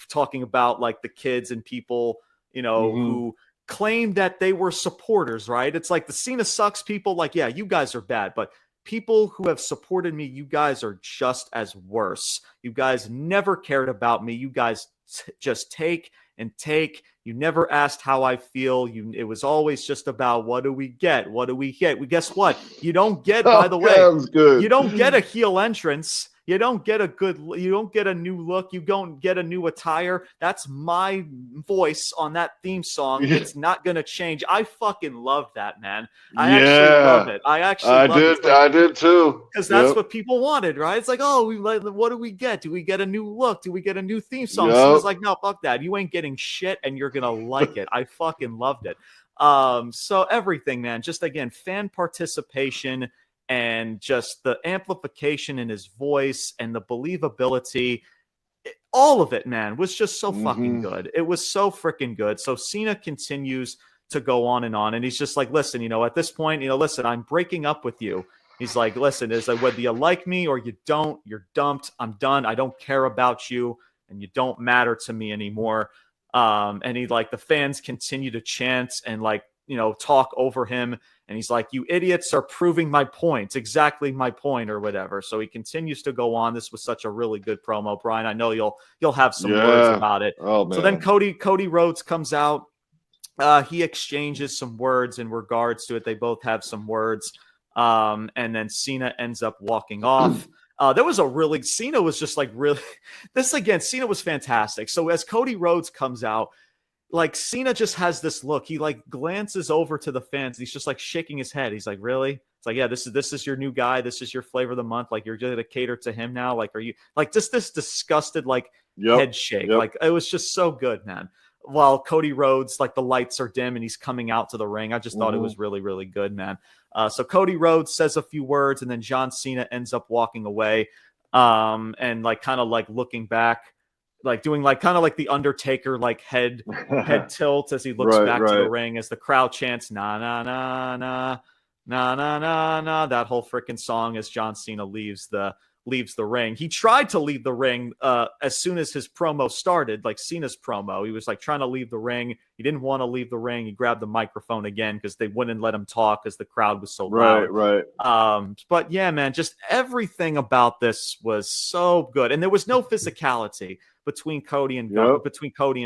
Speaker 1: talking about like the kids and people, who claimed that they were supporters, right? It's like the Cena sucks people. Like, yeah, you guys are bad, but people who have supported me, you guys are just as worse. You guys never cared about me. You guys just take and take. You never asked how I feel. It was always just about what do we get? What do we get? Well, guess what? You don't get, by the way, you don't get a heel entrance. You don't get you don't get a new look. You don't get a new attire. That's my voice on that theme song. It's not going to change. I fucking love that, man. I actually love it.
Speaker 2: I did too.
Speaker 1: Because that's what people wanted, right? It's like, what do we get? Do we get a new look? Do we get a new theme song? So it's like, no, fuck that. You ain't getting shit and you're going to like it. I fucking loved it. So everything, man, just again, fan participation and just the amplification in his voice and the believability, all of it, man, was just so fucking good. It was so freaking good. So Cena continues to go on, and he's just like, listen, at this point, listen, I'm breaking up with you. He's like, listen, is like whether you like me or you don't, you're dumped. I'm done. I don't care about you, and you don't matter to me anymore. And he like the fans continue to chant and like, talk over him. And he's like, you idiots are proving my point, exactly my point or whatever. So he continues to go on. This was such a really good promo, Brian. I know you'll have some words about it.
Speaker 2: Oh, man.
Speaker 1: So then Cody Rhodes comes out. He exchanges some words in regards to it. They both have some words. And then Cena ends up walking off. Cena was just like really, Cena was fantastic. So as Cody Rhodes comes out, like Cena just has this look. He like glances over to the fans. He's just like shaking his head. He's like, really? It's like, yeah, this is your new guy. This is your flavor of the month. Like you're going to cater to him now. Like, are you like just this disgusted, like head shake? Like it was just so good, man. While Cody Rhodes, like the lights are dim and he's coming out to the ring. I just thought it was really, really good, man. So Cody Rhodes says a few words and then John Cena ends up walking away. And like, kind of like looking back, like doing like kind of like the Undertaker like head tilt as he looks back to the ring as the crowd chants na na na na na na na na, that whole freaking song as John Cena leaves the leaves the ring. He tried to leave the ring as soon as his promo started, like Cena's promo. He was like trying to leave the ring. He didn't want to leave the ring. He grabbed the microphone again because they wouldn't let him talk because the crowd was so loud.
Speaker 2: Right.
Speaker 1: But yeah, man, just everything about this was so good. And there was no physicality between Cody and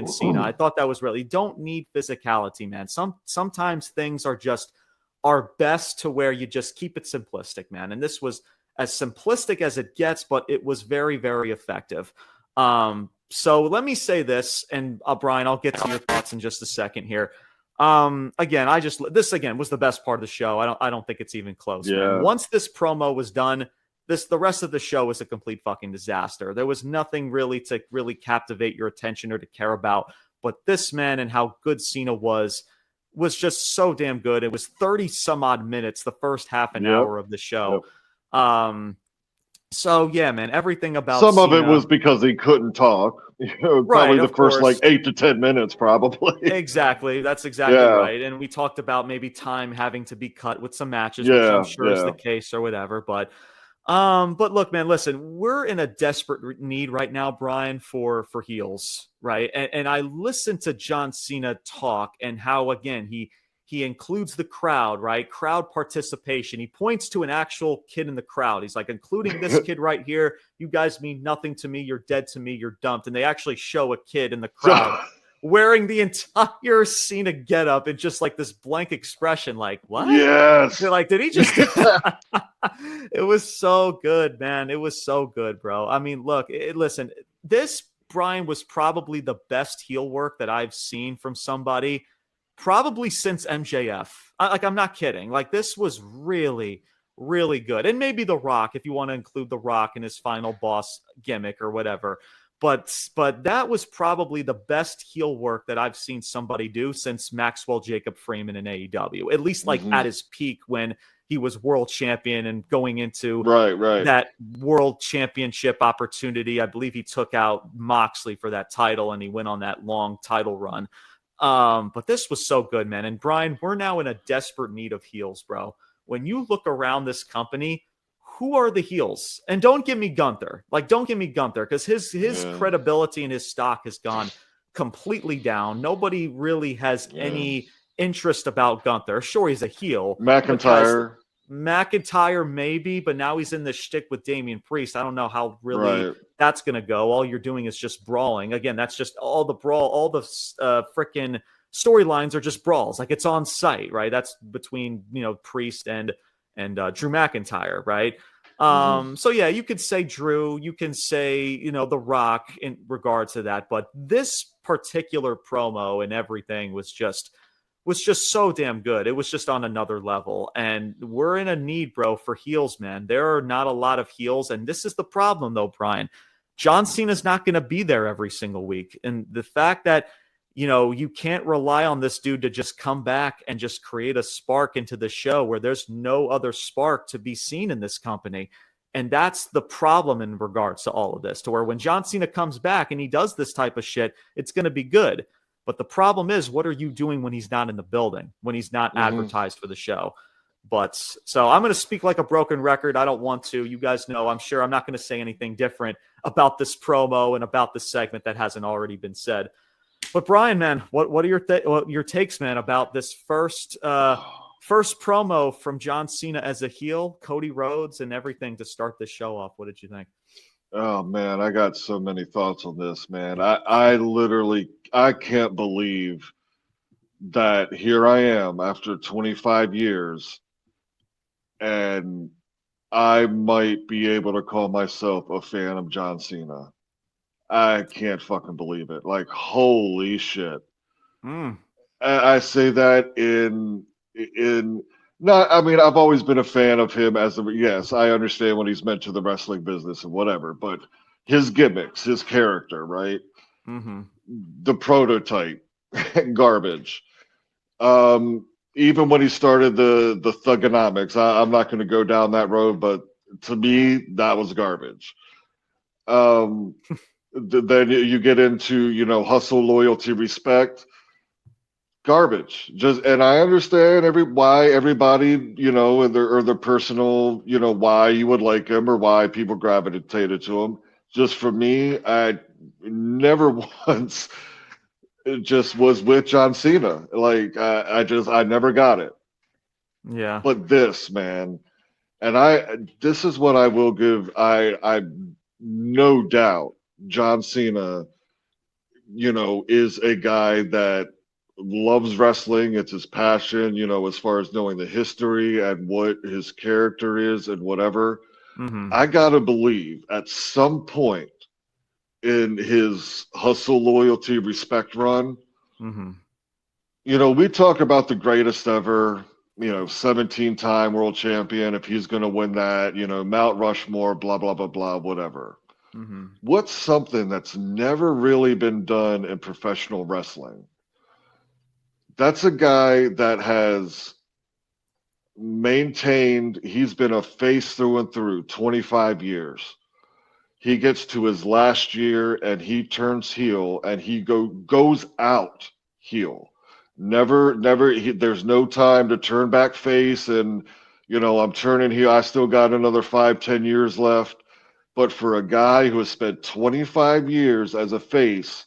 Speaker 1: Cena. I thought that was really, you don't need physicality, man. Sometimes things are best to where you just keep it simplistic, man. And this was as simplistic as it gets, but it was very, very effective. So let me say this, and Brian, I'll get to your thoughts in just a second here. This was the best part of the show. I don't think it's even close.
Speaker 2: Yeah.
Speaker 1: Man. Once this promo was done, the rest of the show was a complete fucking disaster. There was nothing really to really captivate your attention or to care about. But this, man, and how good Cena was just so damn good. It was 30 some odd minutes, the first half an hour of the show. So yeah, man, everything about
Speaker 2: some
Speaker 1: Cena,
Speaker 2: of it was because he couldn't talk. Probably the first like 8 to 10 minutes, probably.
Speaker 1: Exactly. That's exactly right. And we talked about maybe time having to be cut with some matches, which I'm sure is the case or whatever. But look, man, listen, we're in a desperate need right now, Brian, for heels, right? And I listened to John Cena talk and how, again, he includes the crowd, right? Crowd participation. He points to an actual kid in the crowd. He's like, including this kid right here, you guys mean nothing to me. You're dead to me. You're dumped. And they actually show a kid in the crowd wearing the entire Cena getup and just like this blank expression, like, what?
Speaker 2: Yes.
Speaker 1: They're like, did he just... It was so good, man. It was so good, bro. I mean, look, listen, this, Brian, was probably the best heel work that I've seen from somebody probably since MJF. I'm not kidding. Like, this was really, really good. And maybe The Rock, if you want to include The Rock in his final boss gimmick or whatever. But that was probably the best heel work that I've seen somebody do since Maxwell Jacob Freeman in AEW, at least like at his peak when he was world champion and going into that world championship opportunity. I believe he took out Moxley for that title and he went on that long title run. But this was so good, man. And Brian, we're now in a desperate need of heels, bro. When you look around this company, who are the heels? And don't give me Gunther. Like, don't give me Gunther, because his credibility and his stock has gone completely down. Nobody really has any interest about Gunther. Sure, he's a heel. McIntyre maybe, but now he's in the shtick with Damian Priest. I don't know how really that's going to go. All you're doing is just brawling. Again, that's just all the freaking storylines are just brawls. Like, it's on site, right? That's between, Priest and Drew McIntyre, right? So yeah, you could say Drew, you can say, The Rock in regards to that, but this particular promo and everything was just so damn good. It was just on another level, and we're in a need, bro, for heels, man. There are not a lot of heels, and this is the problem, though, Brian. John Cena's not going to be there every single week, and the fact that you can't rely on this dude to just come back and just create a spark into the show where there's no other spark to be seen in this company. And that's the problem in regards to all of this, to where when John Cena comes back and he does this type of shit, it's going to be good. But the problem is, what are you doing when he's not in the building, when he's not advertised for the show? But so I'm going to speak like a broken record. I don't want to. You guys know, I'm sure I'm not going to say anything different about this promo and about this segment that hasn't already been said. But Brian, man, what are your takes, man, about this first promo from John Cena as a heel, Cody Rhodes, and everything to start this show off? What did you think?
Speaker 2: Oh man, I got so many thoughts on this, man. I can't believe that here I am after 25 years, and I might be able to call myself a fan of John Cena. I can't fucking believe it. Like, holy shit. I say that I've always been a fan of him yes, I understand what he's meant to the wrestling business and whatever, but his gimmicks, his character, right? The prototype, garbage. Even when he started the Thugonomics, I'm not going to go down that road, but to me, that was garbage. Then you get into, hustle, loyalty, respect. garbage. And I understand why everybody, and their personal, why you would like him or why people gravitated to him. Just for me, I never once just was with John Cena. Like I never got it.
Speaker 1: Yeah.
Speaker 2: But this, man, this is what I will give. I no doubt John Cena, is a guy that loves wrestling. It's his passion, as far as knowing the history and what his character is and whatever.
Speaker 1: Mm-hmm.
Speaker 2: I gotta believe at some point in his hustle, loyalty, respect run,
Speaker 1: Mm-hmm.
Speaker 2: we talk about the greatest ever, 17-time world champion. If he's going to win that, Mount Rushmore, blah, blah, blah, blah, whatever.
Speaker 1: Mm-hmm.
Speaker 2: What's something that's never really been done in professional wrestling? That's a guy that has maintained, he's been a face through and through 25 years. He gets to his last year and he turns heel and he goes out heel. Never, there's no time to turn back face and, I'm turning heel. I still got another 5-10 years left. But for a guy who has spent 25 years as a face,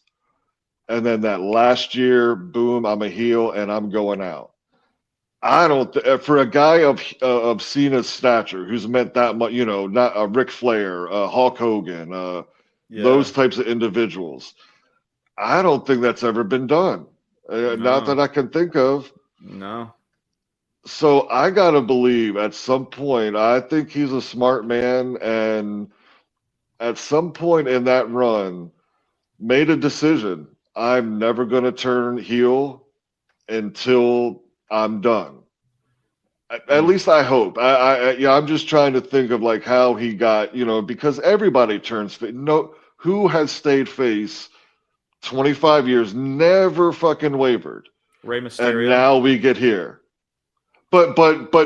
Speaker 2: and then that last year, boom, I'm a heel and I'm going out. I don't for a guy of Cena's stature, who's meant that much, not Ric Flair, Hulk Hogan, those types of individuals. I don't think that's ever been done.
Speaker 1: No.
Speaker 2: Not that I can think of.
Speaker 1: No.
Speaker 2: So I gotta believe at some point. I think he's a smart man, and at some point in that run, made a decision. I'm never gonna turn heel until I'm done. At least I hope. I'm just trying to think of like how he got, because everybody turns face. No, who has stayed face 25 years, never fucking wavered.
Speaker 1: Rey Mysterio.
Speaker 2: And now we get here. But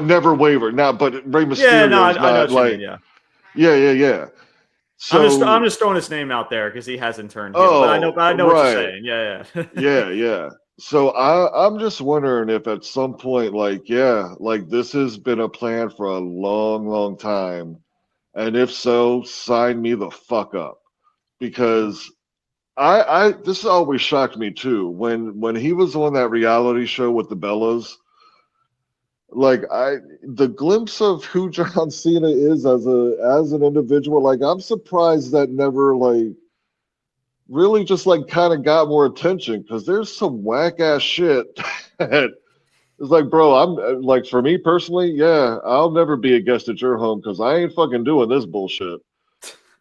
Speaker 2: never wavered. Now, but Rey Mysterio is not
Speaker 1: I know
Speaker 2: like, yeah.
Speaker 1: So I'm just throwing his name out there because he hasn't turned heel. But I know what you're saying.
Speaker 2: Yeah. So I'm just wondering if at some point, like this has been a plan for a long, long time. And if so, sign me the fuck up. Because this always shocked me too. When he was on that reality show with the Bellas, like the glimpse of who John Cena is as an individual, like I'm surprised that never like really just like kind of got more attention, because there's some whack ass shit that is like, bro, I'm like, for me personally, yeah, I'll never be a guest at your home because I ain't fucking doing this bullshit.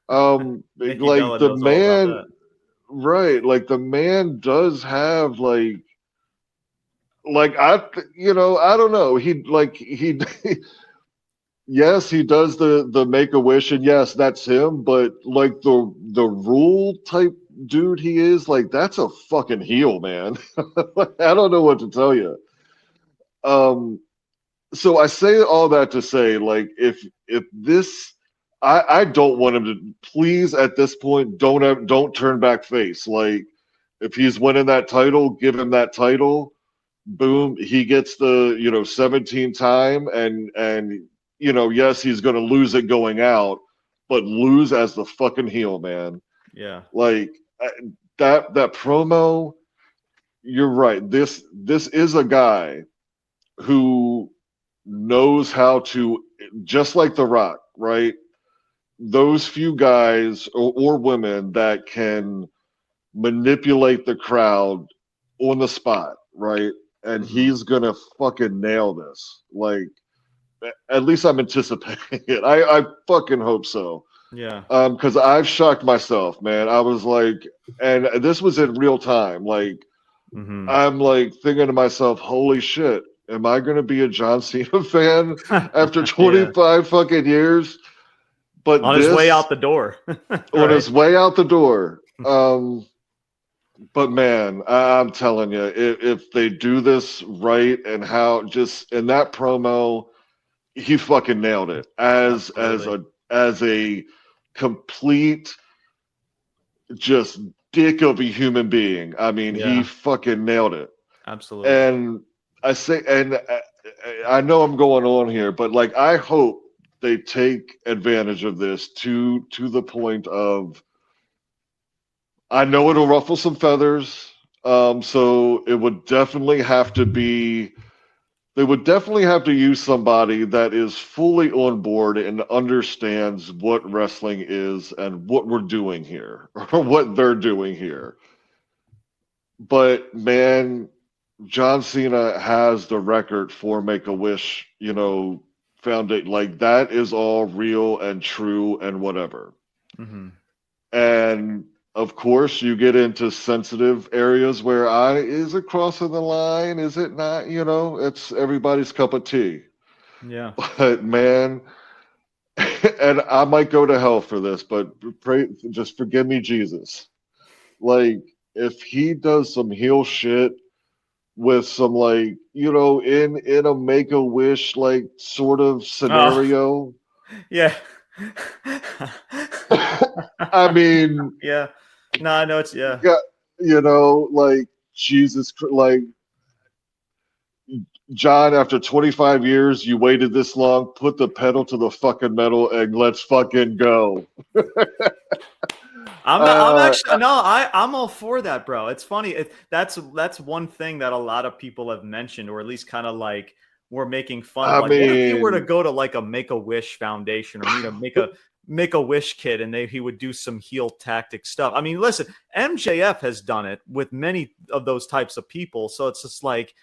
Speaker 2: Like the man, right? Like the man does have like I don't know. Yes, he does the Make-A-Wish, and yes, that's him. But like the rule type dude he is, like that's a fucking heel, man. I don't know what to tell you. So I say all that to say, like, if this, I don't want him to, please at this point don't turn back face. Like if he's winning that title, give him that title. Boom, he gets the 17 time, and yes, he's gonna lose it going out, but lose as the fucking heel, man.
Speaker 1: Yeah,
Speaker 2: like that promo. You're right. This is a guy who knows how to, just like The Rock, right? Those few guys or women that can manipulate the crowd on the spot, right? And he's gonna fucking nail this. Like, at least I'm anticipating it. I fucking hope so.
Speaker 1: Yeah.
Speaker 2: Because I've shocked myself, man. I was like, and this was in real time. Like, I'm like thinking to myself, holy shit, am I gonna be a John Cena fan after 25 fucking years? But
Speaker 1: on his way out the door.
Speaker 2: On his way out the door. But man, I'm telling you, if they do this right, and how just in that promo, he fucking nailed it as a complete just dick of a human being. I mean, he fucking nailed it.
Speaker 1: Absolutely.
Speaker 2: And I know I'm going on here, but like, I hope they take advantage of this to the point of, I know it'll ruffle some feathers. So it would definitely have to be, they would definitely have to use somebody that is fully on board and understands what wrestling is and what we're doing here, or what they're doing here. But man, John Cena has the record for Make-A-Wish, foundation. Like, that is all real and true and whatever.
Speaker 1: Mm-hmm.
Speaker 2: And of course, you get into sensitive areas where is it crossing the line? Is it not? It's everybody's cup of tea.
Speaker 1: Yeah.
Speaker 2: But man, and I might go to hell for this, but just forgive me, Jesus. Like, if he does some heel shit with some, like, in a Make-A-Wish like sort of scenario.
Speaker 1: Yeah.
Speaker 2: I mean,
Speaker 1: yeah. No, I know it's
Speaker 2: like, Jesus, like, John, after 25 years, you waited this long, put the pedal to the fucking metal and let's fucking go.
Speaker 1: I'm all for that, bro. It's funny. That's one thing that a lot of people have mentioned, or at least kind of like we're making fun of. Like, what if you were to go to like a Make-A-Wish foundation or meet a Make-A-Wish kid and he would do some heel tactic stuff. I mean, listen, MJF has done it with many of those types of people. So it's just like,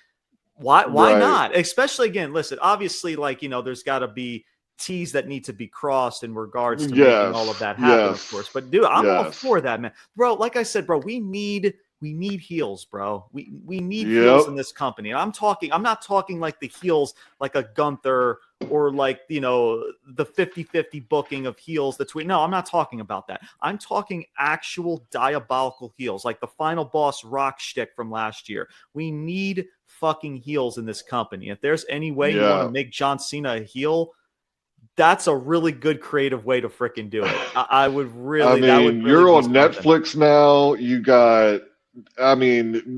Speaker 1: why not? Especially, again, listen, obviously, like, there's got to be T's that need to be crossed in regards to making all of that happen, of course. But dude, I'm all for that, man. Bro, like I said, bro, we need heels, bro. We need heels in this company. And I'm not talking like the heels like a Gunther or like, the 50-50 booking of heels no, I'm not talking about that. I'm talking actual diabolical heels, like the Final Boss Rock shtick from last year. We need fucking heels in this company. If there's any way you want to make John Cena a heel, that's a really good creative way to freaking do it. I would really.
Speaker 2: I mean, you're on Netflix now. You got,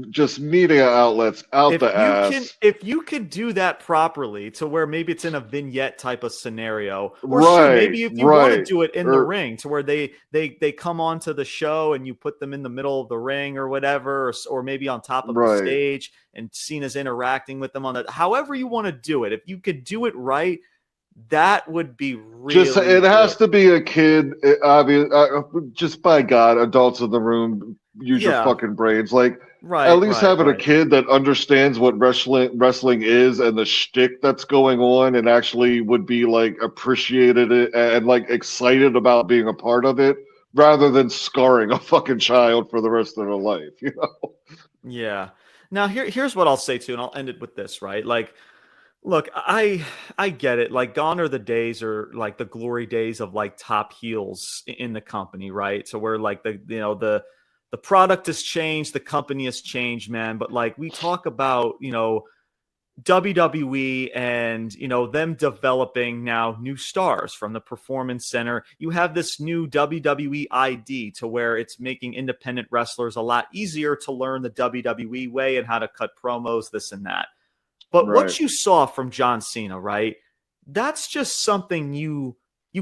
Speaker 2: just media outlets out the ass.
Speaker 1: If you could do that properly to where maybe it's in a vignette type of scenario, or maybe if you want to do it in the ring to where they come onto the show and you put them in the middle of the ring or whatever, or maybe on top of the stage and Cena's interacting with them on that. However you want to do it, if you could do it right, that would be really
Speaker 2: it has to be a kid. Just by God, adults in the room, use your fucking brains. Like, at least having a kid that understands what wrestling is and the shtick that's going on, and actually would be like appreciated it and like excited about being a part of it, rather than scarring a fucking child for the rest of their life.
Speaker 1: Yeah. Now here's what I'll say too, and I'll end it with this, right? Like, look, I get it. Like, gone are the days, or like the glory days of like top heels in the company, right? So where like the product has changed, the company has changed, man. But like, we talk about, WWE and, them developing now new stars from the Performance Center. You have this new WWE ID to where it's making independent wrestlers a lot easier to learn the WWE way and how to cut promos, this and that. But what you saw from John Cena, right? That's just something you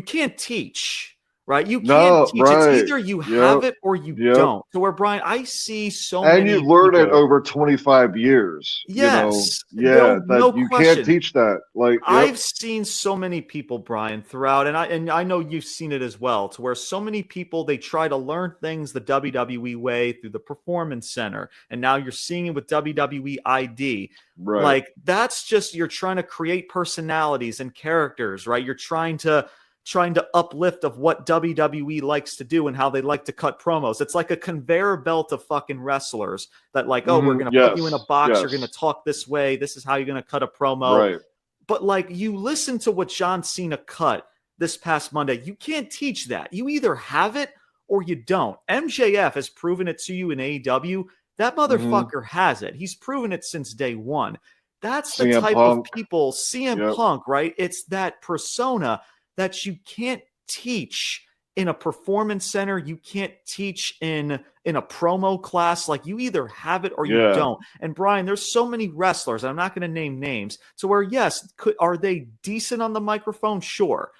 Speaker 1: can't teach, right? You can't teach. It's either you have it or you don't. So where, Brian, I see so many
Speaker 2: and you learn it over 25 years.
Speaker 1: Yes.
Speaker 2: No
Speaker 1: you
Speaker 2: question. Can't teach that. Like,
Speaker 1: I've seen so many people, Brian, throughout, and I know you've seen it as well, to where so many people, they try to learn things the WWE way through the Performance Center, and now you're seeing it with WWE ID.
Speaker 2: Right.
Speaker 1: Like, that's just, you're trying to create personalities and characters, right? You're trying to uplift of what WWE likes to do and how they like to cut promos. It's like a conveyor belt of fucking wrestlers that, like, we're going to put you in a box. You're going to talk this way. This is how you're going to cut a promo.
Speaker 2: Right.
Speaker 1: But like, you listen to what John Cena cut this past Monday. You can't teach that. You either have it or you don't. MJF has proven it to you in AEW. That motherfucker has it. He's proven it since day one. That's the
Speaker 2: CM
Speaker 1: type
Speaker 2: Punk.
Speaker 1: of people, CM Punk, right? It's that persona that you can't teach in a performance center. You can't teach in a promo class. Like, you either have it or you don't. And Brian, there's so many wrestlers, and I'm not going to name names, to where, yes, are they decent on the microphone? Sure.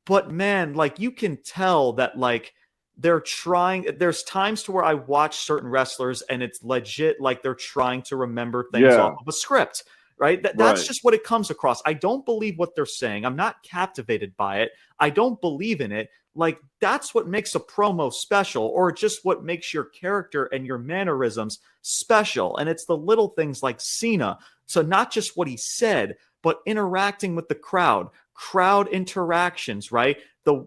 Speaker 1: But man, like, you can tell that, like, they're trying. There's times to where I watch certain wrestlers and it's legit like they're trying to remember things off of a script, right? That's just what it comes across. I don't believe what they're saying. I'm not captivated by it. I don't believe in it. Like, that's what makes a promo special, or just what makes your character and your mannerisms special. And it's the little things like Cena. So not just what he said, but interacting with the crowd interactions, right?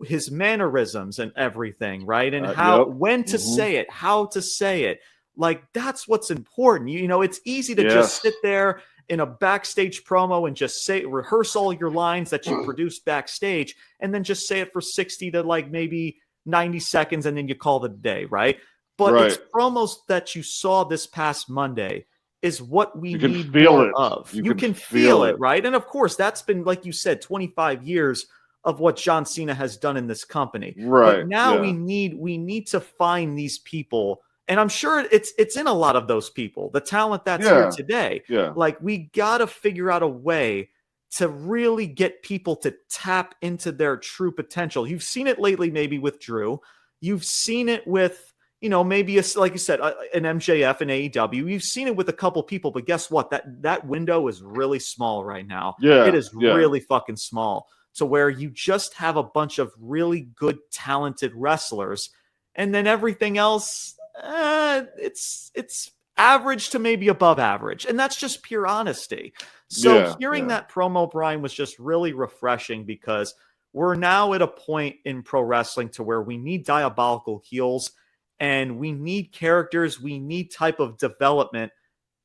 Speaker 1: His mannerisms and everything, right? And when to say it, how to say it. Like, that's what's important. You know, it's easy to just sit there in a backstage promo and just rehearse all your lines that you produced backstage, and then just say it for 60 to like maybe 90 seconds, and then you call it a day, right? But it's promos that you saw this past Monday is what we need more of. You can feel it, right? And of course, that's been, like you said, 25 years of what John Cena has done in this company. Right. But now we need to find these people. And I'm sure it's in a lot of those people, the talent that's here today. Yeah. Like, we got to figure out a way to really get people to tap into their true potential. You've seen it lately, maybe with Drew. You've seen it with, you know, maybe like you said, an MJF and AEW. You've seen it with a couple people, but guess what? That window is really small right now. Yeah. It is really fucking small. To where you just have a bunch of really good, talented wrestlers, and then everything else, it's average to maybe above average, and that's just pure honesty. So hearing that promo, Brian, was just really refreshing, because we're now at a point in pro wrestling to where we need diabolical heels, and we need characters, we need type of development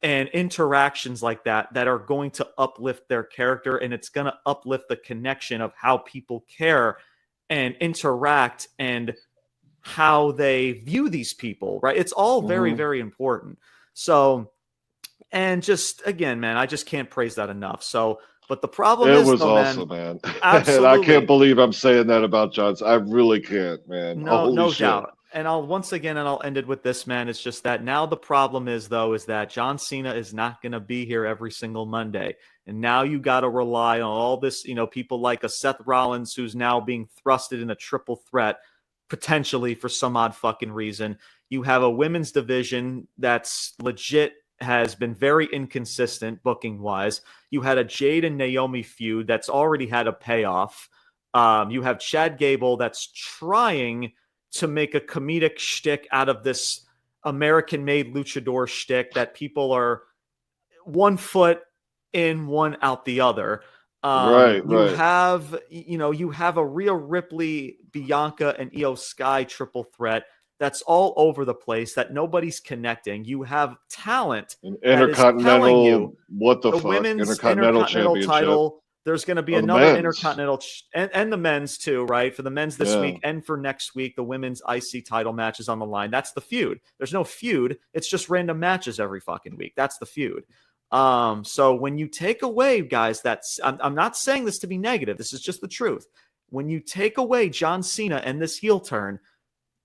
Speaker 1: and interactions like that are going to uplift their character, and it's going to uplift the connection of how people care and interact and how they view these people, right? It's all very, very important. So, and just, again, man, I just can't praise that enough. So, but the problem is,
Speaker 2: was awesome, man. Absolutely. And I can't believe I'm saying that about John. I really can't, man.
Speaker 1: No doubt. And I'll end it with this, man. It's just that now the problem is that John Cena is not going to be here every single Monday. And now you got to rely on all this, you know, people like a Seth Rollins, who's now being thrusted in a triple threat, potentially for some odd fucking reason. You have a women's division that's legit, has been very inconsistent booking wise. You had a Jade and Naomi feud that's already had a payoff. You have Chad Gable that's trying to make a comedic shtick out of this American-made luchador shtick that people are one foot in, one out the other. You have a Rhea Ripley, Bianca, and Iyo Sky triple threat that's all over the place, that nobody's connecting. You have talent.
Speaker 2: An Intercontinental,
Speaker 1: what the fuck? Women's Intercontinental title. There's going to be another Intercontinental and the men's too, right? For the men's this week and for next week, the women's IC title match is on the line. That's the feud. There's no feud. It's just random matches every fucking week. That's the feud. So when you take away, guys, I'm not saying this to be negative. This is just the truth. When you take away John Cena and this heel turn,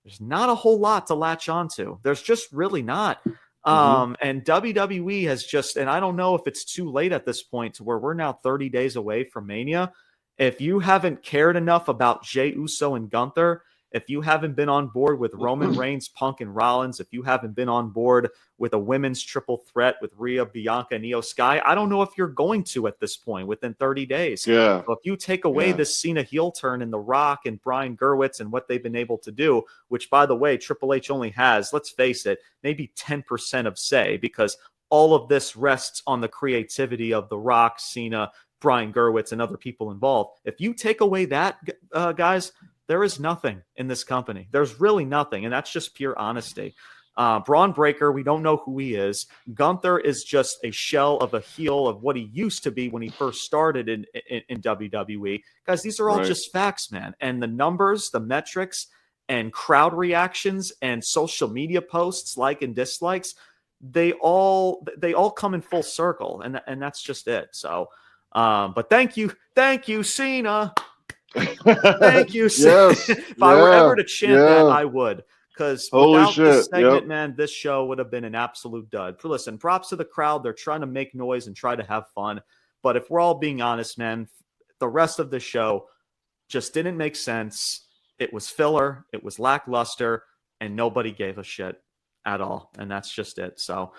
Speaker 1: there's not a whole lot to latch onto. There's just really not. And WWE has just, and I don't know if it's too late at this point to where we're now 30 days away from Mania. If you haven't cared enough about Jey Uso and Gunther, if you haven't been on board with Roman Reigns, Punk, and Rollins, if you haven't been on board with a women's triple threat with Rhea, Bianca, and Iyo Sky, I don't know if you're going to at this point within 30 days. Yeah. So if you take away this Cena heel turn and The Rock and Brian Gerwitz and what they've been able to do, which, by the way, Triple H only has, let's face it, maybe 10% of say, because all of this rests on the creativity of The Rock, Cena, Brian Gerwitz, and other people involved. If you take away that, guys, there is nothing in this company. There's really nothing, and that's just pure honesty. Braun Breaker, we don't know who he is. Gunther is just a shell of a heel of what he used to be when he first started in WWE. Guys, these are all just facts, man. And the numbers, the metrics, and crowd reactions and social media posts, like and dislikes, they all come in full circle, and that's just it. So, but thank you, Cena. Thank you.
Speaker 2: Yes.
Speaker 1: If I were ever to chant that, I would. Because without this segment, man, this show would have been an absolute dud. Listen, props to the crowd. They're trying to make noise and try to have fun. But if we're all being honest, man, the rest of the show just didn't make sense. It was filler. It was lackluster. And nobody gave a shit at all. And that's just it. So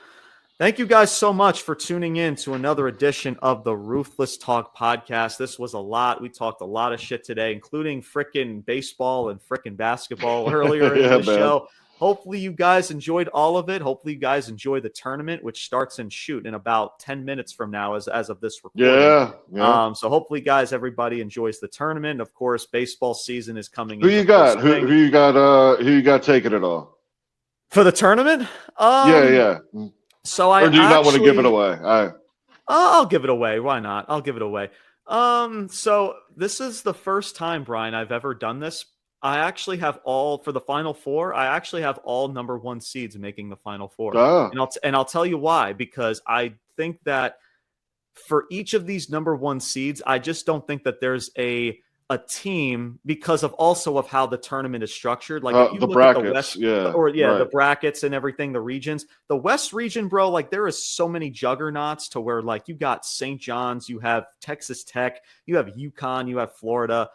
Speaker 1: thank you guys so much for tuning in to another edition of the Ruthless Talk podcast. This was a lot. We talked a lot of shit today, including frickin' baseball and frickin' basketball earlier in the show. Hopefully you guys enjoyed all of it. Hopefully you guys enjoy the tournament, which starts in about 10 minutes from now as of this recording.
Speaker 2: Yeah.
Speaker 1: So hopefully everybody enjoys the tournament. Of course, baseball season is coming.
Speaker 2: Who you got? Who you got taking it all?
Speaker 1: For the tournament?
Speaker 2: Yeah.
Speaker 1: So
Speaker 2: or do you not want to give it away?
Speaker 1: I'll give it away. Why not? I'll give it away. So this is the first time, Brian, I've ever done this. I actually have for the Final Four. I actually have all number one seeds making the Final Four, and I'll tell you why. Because I think that for each of these number one seeds, I just don't think that there's a team because of how the tournament is structured. Like if you
Speaker 2: the
Speaker 1: look
Speaker 2: brackets,
Speaker 1: at the West,
Speaker 2: right.
Speaker 1: The brackets and everything, the regions, the West region, bro, like there is so many juggernauts to where like you got St. John's, you have Texas Tech, you have UConn, you have Florida.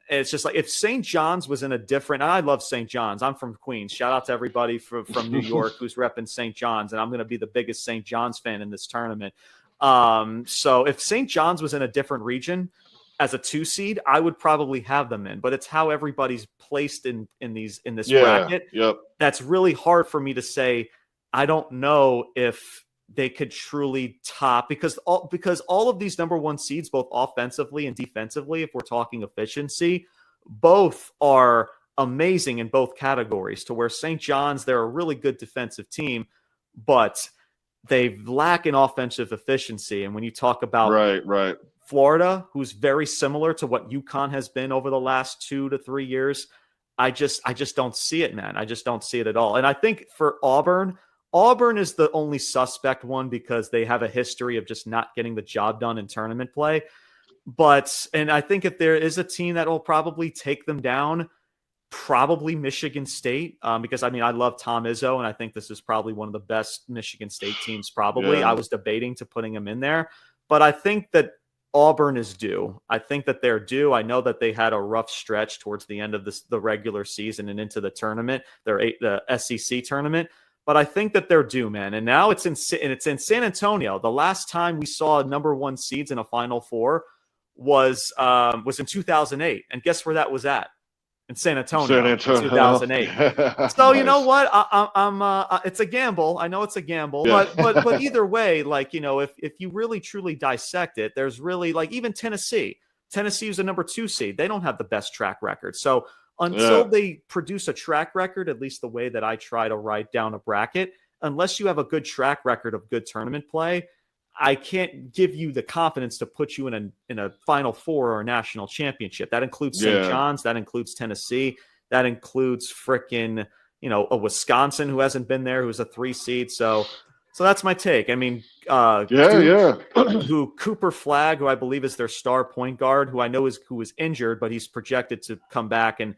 Speaker 1: It's just like if St. John's was in a different, and I love St. John's. I'm from Queens. Shout out to everybody from New York who's repping St. John's, and I'm going to be the biggest St. John's fan in this tournament. So if St. John's was in a different region, as a 2 seed, I would probably have them in, but it's how everybody's placed in this bracket.
Speaker 2: Yep.
Speaker 1: That's really hard for me to say. I don't know if they could truly top because all of these number one seeds, both offensively and defensively, if we're talking efficiency, both are amazing in both categories. To where St. John's, they're a really good defensive team, but they lack in offensive efficiency. And when you talk about
Speaker 2: right.
Speaker 1: Florida, who's very similar to what UConn has been over the last 2 to 3 years, I just don't see it, man. I just don't see it at all. And I think for Auburn is the only suspect one because they have a history of just not getting the job done in tournament play. And I think if there is a team that will probably take them down, probably Michigan State, because I love Tom Izzo, and I think this is probably one of the best Michigan State teams. Probably, I was debating to putting them in there, but I think that Auburn is due. I think that they're due. I know that they had a rough stretch towards the end of the regular season and into the tournament, the SEC tournament. But I think that they're due, man. And now it's in San Antonio. The last time we saw number one seeds in a Final Four was in 2008, and guess where that was at? In San Antonio. In 2008. So nice. You know what? I'm it's a gamble. I know it's a gamble, but either way, like, you know, if you really truly dissect it, there's really like even Tennessee is a number 2 seed. They don't have the best track record. So until they produce a track record, at least the way that I try to write down a bracket, unless you have a good track record of good tournament play, I can't give you the confidence to put you in a Final Four or a national championship. That includes St. John's. That includes Tennessee. That includes frickin', you know, a Wisconsin who hasn't been there, who's a 3 seed. So that's my take. I mean, who Cooper Flagg, who I believe is their star point guard, who I know who is injured, but he's projected to come back and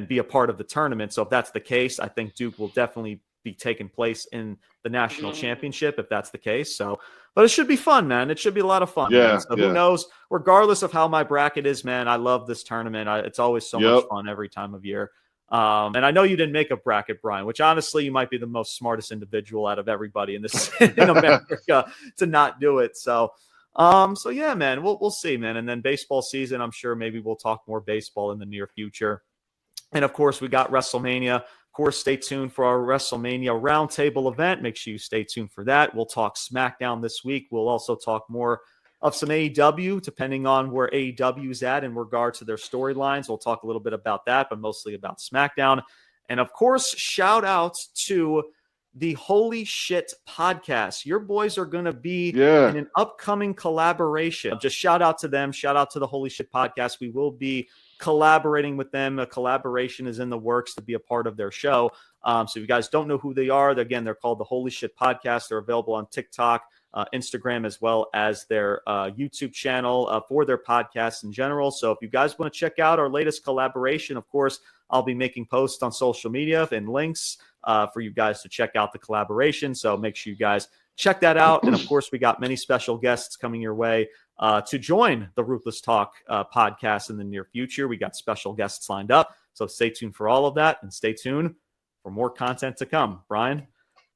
Speaker 1: be a part of the tournament. So if that's the case, I think Duke will definitely be taking place in the national championship if that's the case. So, but it should be fun, man. It should be a lot of fun.
Speaker 2: Yeah.
Speaker 1: So who knows? Regardless of how my bracket is, man, I love this tournament. It's always so much fun every time of year. And I know you didn't make a bracket, Brian, which honestly, you might be the most smartest individual out of everybody in America to not do it. So yeah, man, we'll see, man. And then baseball season, I'm sure maybe we'll talk more baseball in the near future. And of course, we got WrestleMania. Of course, stay tuned for our WrestleMania roundtable event. Make sure you stay tuned for that. We'll talk SmackDown this week. We'll also talk more of some AEW, depending on where AEW is at in regard to their storylines. We'll talk a little bit about that, but mostly about SmackDown. And of course, shout out to the Holy Shit podcast. Your boys are going to be in an upcoming collaboration. Just shout out to them. Shout out to the Holy Shit podcast. We will be collaborating with them. A collaboration is in the works to be a part of their show. So if you guys don't know who they are, they're called the Holy Shit Podcast. They're available on TikTok, Instagram, as well as their YouTube channel for their podcasts in general. So if you guys want to check out our latest collaboration, of course, I'll be making posts on social media and links for you guys to check out the collaboration. So make sure you guys check that out. And of course, we got many special guests coming your way to join the Ruthless Talk podcast in the near future. We got special guests lined up. So stay tuned for all of that, and stay tuned for more content to come. Brian,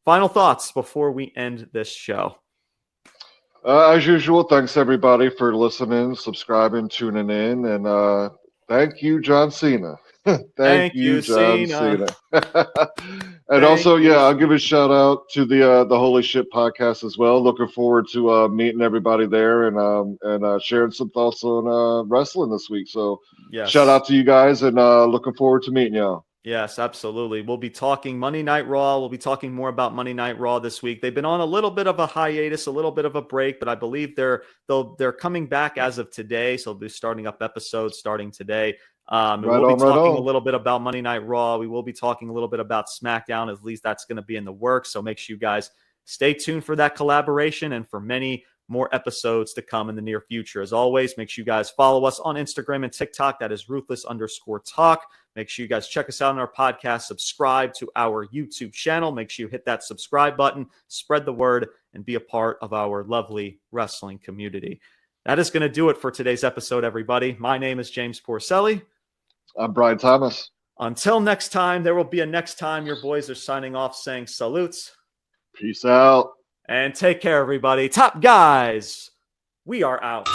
Speaker 1: final thoughts before we end this show.
Speaker 2: As usual, thanks everybody for listening, subscribing, tuning in, and thank you, John Cena. Thank you, John Cena. And also, I'll give a shout out to the Holy Shit podcast as well. Looking forward to meeting everybody there and sharing some thoughts on wrestling this week. So, shout out to you guys, and looking forward to meeting y'all.
Speaker 1: Yes, absolutely. We'll be talking Monday Night Raw. We'll be talking more about Monday Night Raw this week. They've been on a little bit of a hiatus, a little bit of a break, but I believe they're coming back as of today. So they'll be starting up episodes starting today. We'll be talking a little bit about Monday Night Raw. We will be talking a little bit about SmackDown. At least that's going to be in the works. So make sure you guys stay tuned for that collaboration and for many more episodes to come in the near future. As always, make sure you guys follow us on Instagram and TikTok. That is Ruthless_Talk. Make sure you guys check us out on our podcast. Subscribe to our YouTube channel. Make sure you hit that subscribe button, spread the word, and be a part of our lovely wrestling community. That is going to do it for today's episode, everybody. My name is James Porcelli.
Speaker 2: I'm Brian Thomas.
Speaker 1: Until next time, there will be a next time. Your boys are signing off saying salutes.
Speaker 2: Peace out.
Speaker 1: And take care, everybody. Top guys, we are out.